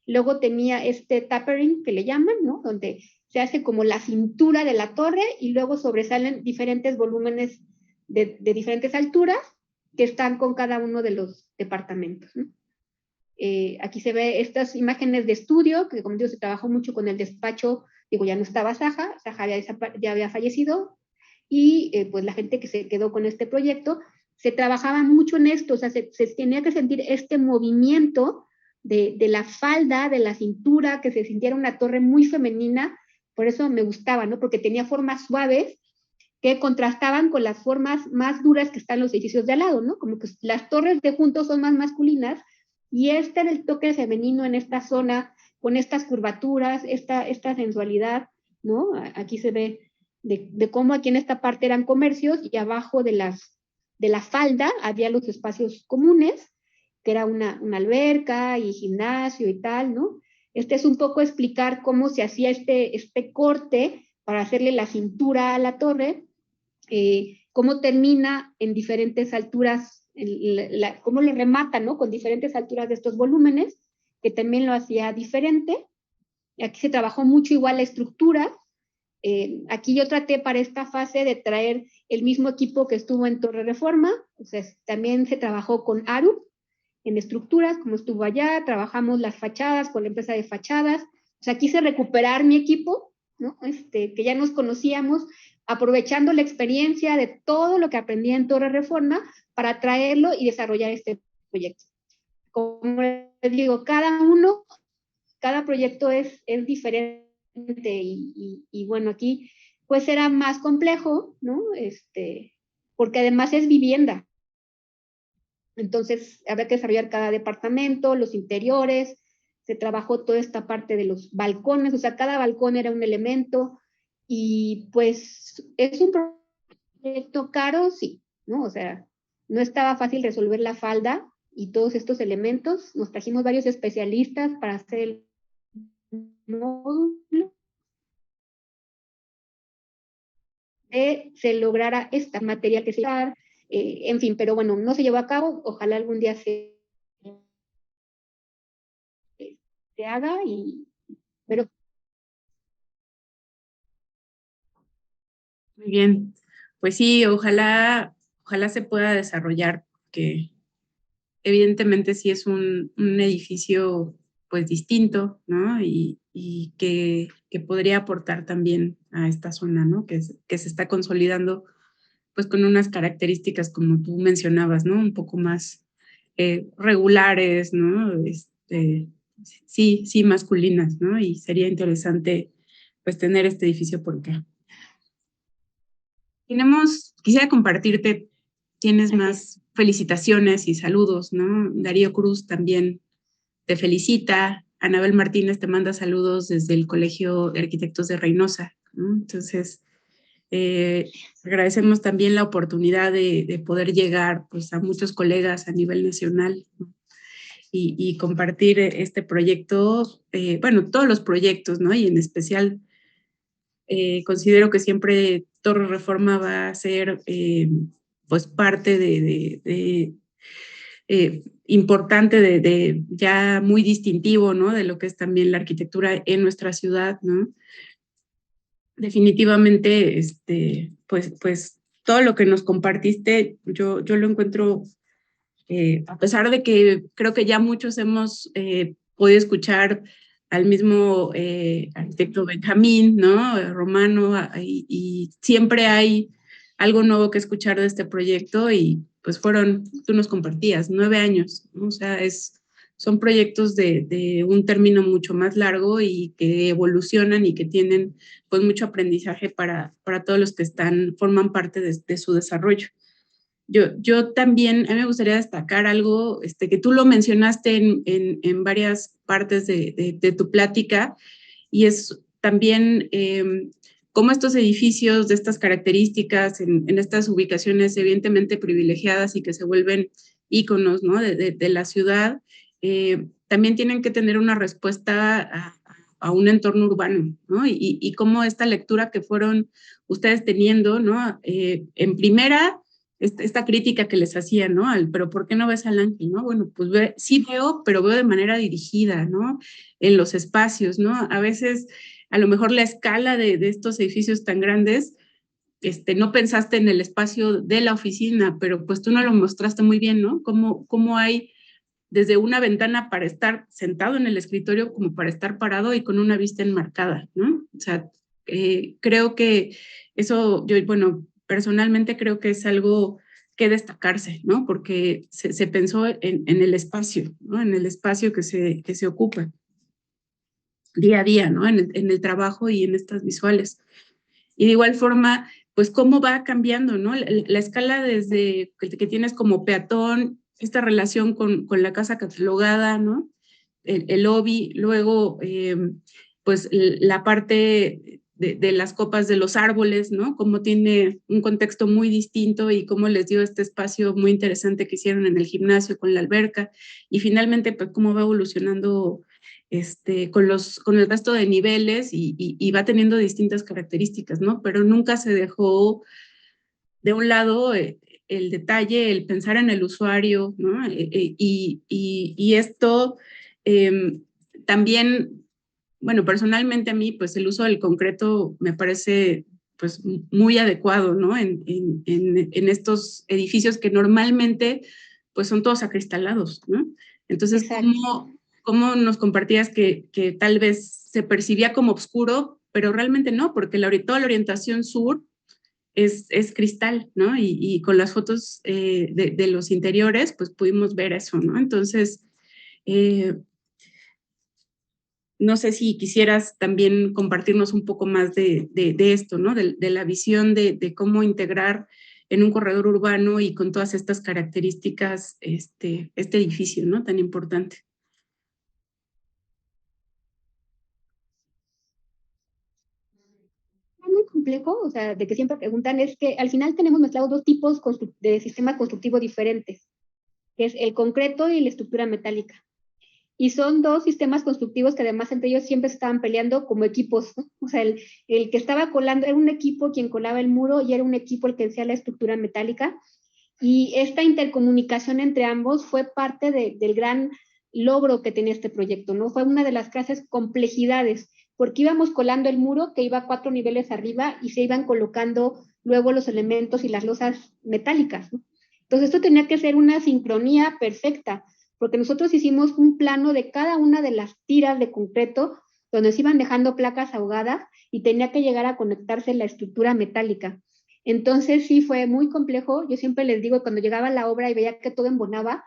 luego tenía este tapering que le llaman, ¿no? Donde se hace como la cintura de la torre y luego sobresalen diferentes volúmenes de diferentes alturas que están con cada uno de los departamentos, ¿no? Aquí se ve estas imágenes de estudio, que como digo, se trabajó mucho con el despacho, digo, ya no estaba Saja ya había fallecido, y pues la gente que se quedó con este proyecto, se trabajaba mucho en esto, o sea, se tenía que sentir este movimiento de la falda, de la cintura, que se sintiera una torre muy femenina, por eso me gustaba, ¿no? Porque tenía formas suaves que contrastaban con las formas más duras que están los edificios de al lado, ¿no? Como que las torres de juntos son más masculinas, y este era el toque femenino en esta zona, con estas curvaturas, esta sensualidad, ¿no? Aquí se ve de cómo aquí en esta parte eran comercios y abajo de la falda había los espacios comunes, que era una alberca y gimnasio y tal, ¿no? Este es un poco explicar cómo se hacía este corte para hacerle la cintura a la torre, cómo termina en diferentes alturas, cómo lo remata, ¿no? Con diferentes alturas de estos volúmenes, que también lo hacía diferente. Aquí se trabajó mucho igual la estructura. Aquí yo traté para esta fase de traer el mismo equipo que estuvo en Torre Reforma, o sea, también se trabajó con ARU en estructuras, como estuvo allá, trabajamos las fachadas con la empresa de fachadas, o sea, quise recuperar mi equipo, ¿no? Que ya nos conocíamos, aprovechando la experiencia de todo lo que aprendí en Torre Reforma para traerlo y desarrollar este proyecto. Como les digo, cada proyecto es diferente y bueno, aquí pues era más complejo, ¿no? Porque además es vivienda. Entonces, había que desarrollar cada departamento, los interiores, se trabajó toda esta parte de los balcones, o sea, cada balcón era un elemento, y pues es un proyecto caro, sí, ¿no? O sea, no estaba fácil resolver la falda y todos estos elementos. Nos trajimos varios especialistas para hacer el módulo, se lograra esta material que se iba, en fin, pero bueno, no se llevó a cabo, ojalá algún día se haga, pero Muy bien. Pues sí, ojalá se pueda desarrollar, porque evidentemente sí es un edificio pues distinto, ¿no? Y que podría aportar también a esta zona, ¿no? Que se está consolidando pues con unas características como tú mencionabas, ¿no? Un poco más regulares, ¿no? Sí, masculinas, ¿no? Y sería interesante pues tener este edificio por acá. Quisiera compartirte, tienes más felicitaciones y saludos, ¿no? Darío Cruz también te felicita, Anabel Martínez te manda saludos desde el Colegio de Arquitectos de Reynosa, ¿no? Entonces, agradecemos también la oportunidad de poder llegar pues, a muchos colegas a nivel nacional, ¿no? y compartir este proyecto, bueno, todos los proyectos, ¿no? Y en especial considero que siempre Torre Reforma va a ser pues parte importante ya muy distintivo, ¿no? De lo que es también la arquitectura en nuestra ciudad, ¿no? Definitivamente, pues todo lo que nos compartiste, yo lo encuentro, a pesar de que creo que ya muchos hemos podido escuchar al mismo arquitecto Benjamín, ¿no? Romano, y siempre hay algo nuevo que escuchar de este proyecto, y pues tú nos compartías, 9 años, ¿no? O sea, son proyectos de un término mucho más largo y que evolucionan y que tienen pues mucho aprendizaje para todos los que forman parte de su desarrollo. Yo también, a mí me gustaría destacar algo que tú lo mencionaste en varias partes de tu plática, y es también cómo estos edificios de estas características, en estas ubicaciones evidentemente privilegiadas y que se vuelven íconos, ¿no? de la ciudad, también tienen que tener una respuesta a un entorno urbano, ¿no? Y cómo esta lectura que fueron ustedes teniendo, ¿no? En primera, esta crítica que les hacía, ¿no? Pero ¿por qué no ves al ángel, no? Bueno, pues sí veo, pero veo de manera dirigida, ¿no? En los espacios, ¿no? A veces, a lo mejor la escala de estos edificios tan grandes, no pensaste en el espacio de la oficina, pero pues tú no lo mostraste muy bien, ¿no? Cómo hay desde una ventana para estar sentado en el escritorio como para estar parado y con una vista enmarcada, ¿no? O sea, creo que eso, yo, bueno, personalmente creo que es algo que destacarse, ¿no? Porque se pensó en el espacio, ¿no? En el espacio que se ocupa día a día, ¿no? En el trabajo y en estas visuales. Y de igual forma, pues cómo va cambiando, ¿no? La escala desde que tienes como peatón, esta relación con la casa catalogada, ¿no? El lobby, luego, pues la parte de las copas de los árboles, ¿no? Cómo tiene un contexto muy distinto y cómo les dio este espacio muy interesante que hicieron en el gimnasio con la alberca. Y finalmente, pues cómo va evolucionando con el resto de niveles y va teniendo distintas características, ¿no? Pero nunca se dejó de un lado el detalle, el pensar en el usuario, ¿no? Y esto también, bueno, personalmente a mí, pues el uso del concreto me parece pues muy adecuado, ¿no? En estos edificios que normalmente pues son todos acristalados, ¿no? Entonces, ¿cómo nos compartías que tal vez se percibía como oscuro, pero realmente no, porque toda la orientación sur es cristal, ¿no? Y con las fotos de los interiores, pues pudimos ver eso, ¿no? Entonces, no sé si quisieras también compartirnos un poco más de esto, ¿no? De la visión de cómo integrar en un corredor urbano y con todas estas características este edificio, ¿no? Tan importante. Muy complejo, o sea, de que siempre preguntan, es que al final tenemos mezclados dos tipos de sistema constructivo diferentes, que es el concreto y la estructura metálica. Y son dos sistemas constructivos que además entre ellos siempre estaban peleando como equipos, ¿no? O sea, el que estaba colando, era un equipo quien colaba el muro y era un equipo el que hacía la estructura metálica. Y esta intercomunicación entre ambos fue parte del gran logro que tenía este proyecto, ¿no? Fue una de las clases complejidades, porque íbamos colando el muro que iba 4 niveles arriba y se iban colocando luego los elementos y las losas metálicas, ¿no? Entonces esto tenía que ser una sincronía perfecta, porque nosotros hicimos un plano de cada una de las tiras de concreto donde se iban dejando placas ahogadas y tenía que llegar a conectarse la estructura metálica. Entonces sí fue muy complejo. Yo siempre les digo, cuando llegaba a la obra y veía que todo embonaba,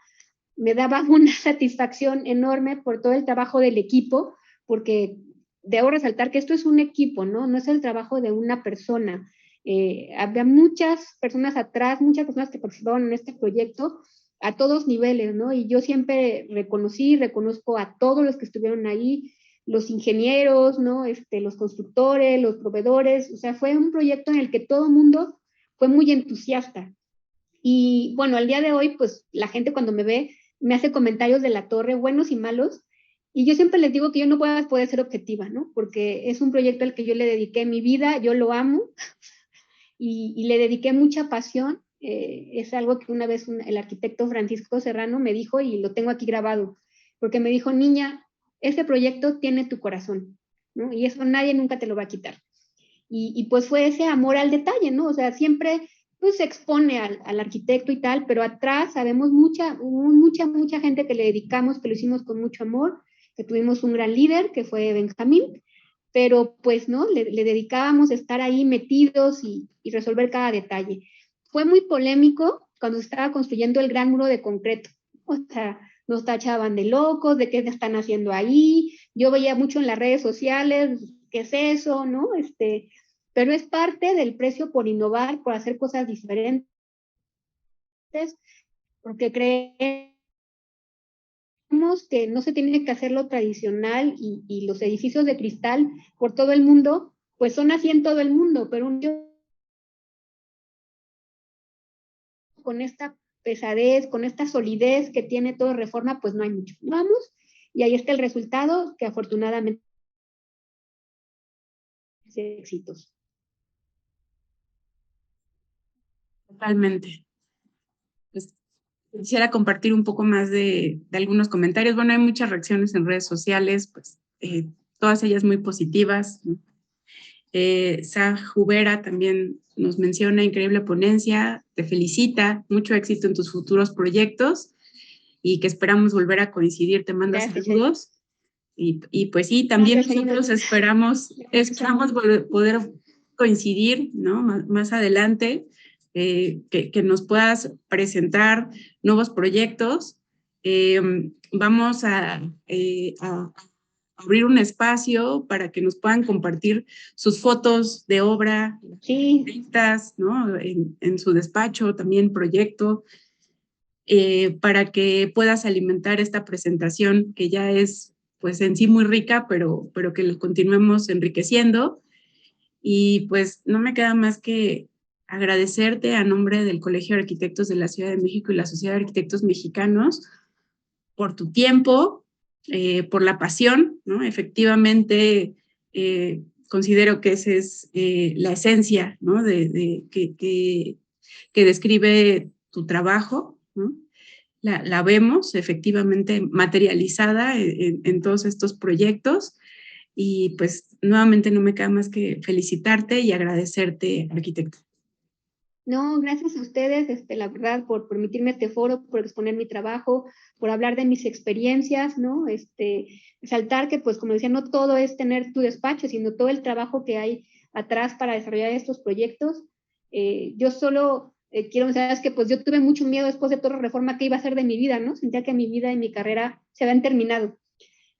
me daba una satisfacción enorme por todo el trabajo del equipo, porque debo resaltar que esto es un equipo, ¿no? No es el trabajo de una persona. Había muchas personas atrás, muchas personas que participaron en este proyecto a todos niveles, ¿no? Y yo siempre reconozco a todos los que estuvieron ahí, los ingenieros, ¿no? Los constructores, los proveedores, o sea, fue un proyecto en el que todo el mundo fue muy entusiasta. Y bueno, al día de hoy, pues la gente cuando me ve me hace comentarios de la torre, buenos y malos, y yo siempre les digo que yo no voy a poder ser objetiva, ¿no? Porque es un proyecto al que yo le dediqué mi vida, yo lo amo, y le dediqué mucha pasión. Es algo que una vez el arquitecto Francisco Serrano me dijo y lo tengo aquí grabado, porque me dijo, niña, este proyecto tiene tu corazón, ¿no? Y eso nadie nunca te lo va a quitar. Y pues fue ese amor al detalle, ¿no? O sea, siempre pues se expone al arquitecto y tal, pero atrás sabemos mucha gente que le dedicamos, que lo hicimos con mucho amor, que tuvimos un gran líder, que fue Benjamín, pero pues, ¿no? Le dedicábamos a estar ahí metidos y resolver cada detalle. Fue muy polémico cuando se estaba construyendo el gran muro de concreto. O sea, nos tachaban de locos, de qué están haciendo ahí. Yo veía mucho en las redes sociales, ¿qué es eso? ¿No? Pero es parte del precio por innovar, por hacer cosas diferentes, porque creemos que no se tiene que hacer lo tradicional y los edificios de cristal por todo el mundo, pues son así en todo el mundo, pero con esta pesadez, con esta solidez que tiene todo Reforma, pues no hay mucho. Vamos, y ahí está el resultado, que afortunadamente es éxitos. Totalmente. Pues quisiera compartir un poco más de algunos comentarios. Bueno, hay muchas reacciones en redes sociales, pues todas ellas muy positivas, ¿no? Sa Jubera también nos menciona, increíble ponencia, te felicita, mucho éxito en tus futuros proyectos y que esperamos volver a coincidir, te manda saludos. Y pues sí, también nosotros esperamos poder coincidir, ¿no? Más adelante, que nos puedas presentar nuevos proyectos. Vamos a abrir un espacio para que nos puedan compartir sus fotos de obra, sí, ¿no? En su despacho, también proyecto, para que puedas alimentar esta presentación que ya es pues en sí muy rica, pero que lo continuemos enriqueciendo. Y pues no me queda más que agradecerte a nombre del Colegio de Arquitectos de la Ciudad de México y la Sociedad de Arquitectos Mexicanos por tu tiempo, por la pasión, ¿no? Efectivamente, considero que esa es la esencia, ¿no? Que describe tu trabajo, ¿no? La vemos efectivamente materializada en todos estos proyectos y pues nuevamente no me queda más que felicitarte y agradecerte, arquitecto. No, gracias a ustedes, la verdad, por permitirme este foro, por exponer mi trabajo, por hablar de mis experiencias, ¿no? Resaltar que, pues, como decía, no todo es tener tu despacho, sino todo el trabajo que hay atrás para desarrollar estos proyectos. Yo solo quiero mencionar que, pues, yo tuve mucho miedo después de toda la Reforma que iba a ser de mi vida, ¿no? Sentía que mi vida y mi carrera se habían terminado.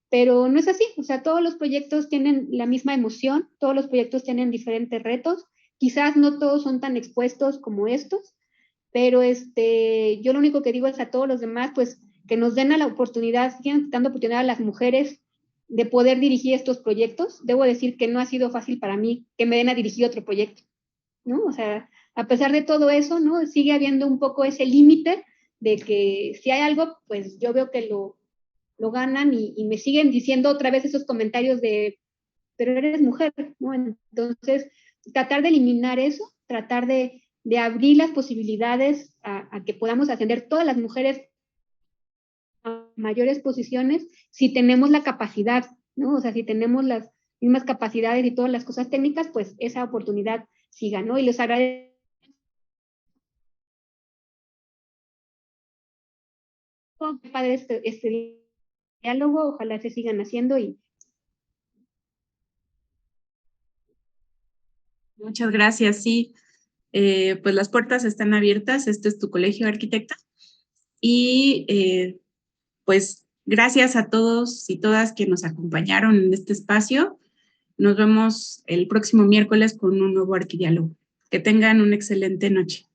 Pero no es así, o sea, todos los proyectos tienen la misma emoción, todos los proyectos tienen diferentes retos. Quizás no todos son tan expuestos como estos, pero yo lo único que digo es a todos los demás, pues que nos den a la oportunidad, sigan dando oportunidad a las mujeres de poder dirigir estos proyectos. Debo decir que no ha sido fácil para mí que me den a dirigir otro proyecto, ¿no? O sea, a pesar de todo eso, ¿no? Sigue habiendo un poco ese límite de que si hay algo, pues yo veo que lo ganan y me siguen diciendo otra vez esos comentarios de, pero eres mujer, ¿no? Entonces, tratar de eliminar eso, tratar de abrir las posibilidades a que podamos ascender todas las mujeres a mayores posiciones si tenemos la capacidad, ¿no? O sea, si tenemos las mismas capacidades y todas las cosas técnicas, pues esa oportunidad siga, ¿no? Y les agradezco. Qué padre este diálogo, ojalá se sigan haciendo y Muchas gracias, sí. Pues las puertas están abiertas, este es tu colegio de arquitectas y pues gracias a todos y todas que nos acompañaron en este espacio. Nos vemos el próximo miércoles con un nuevo arquidiálogo. Que tengan una excelente noche.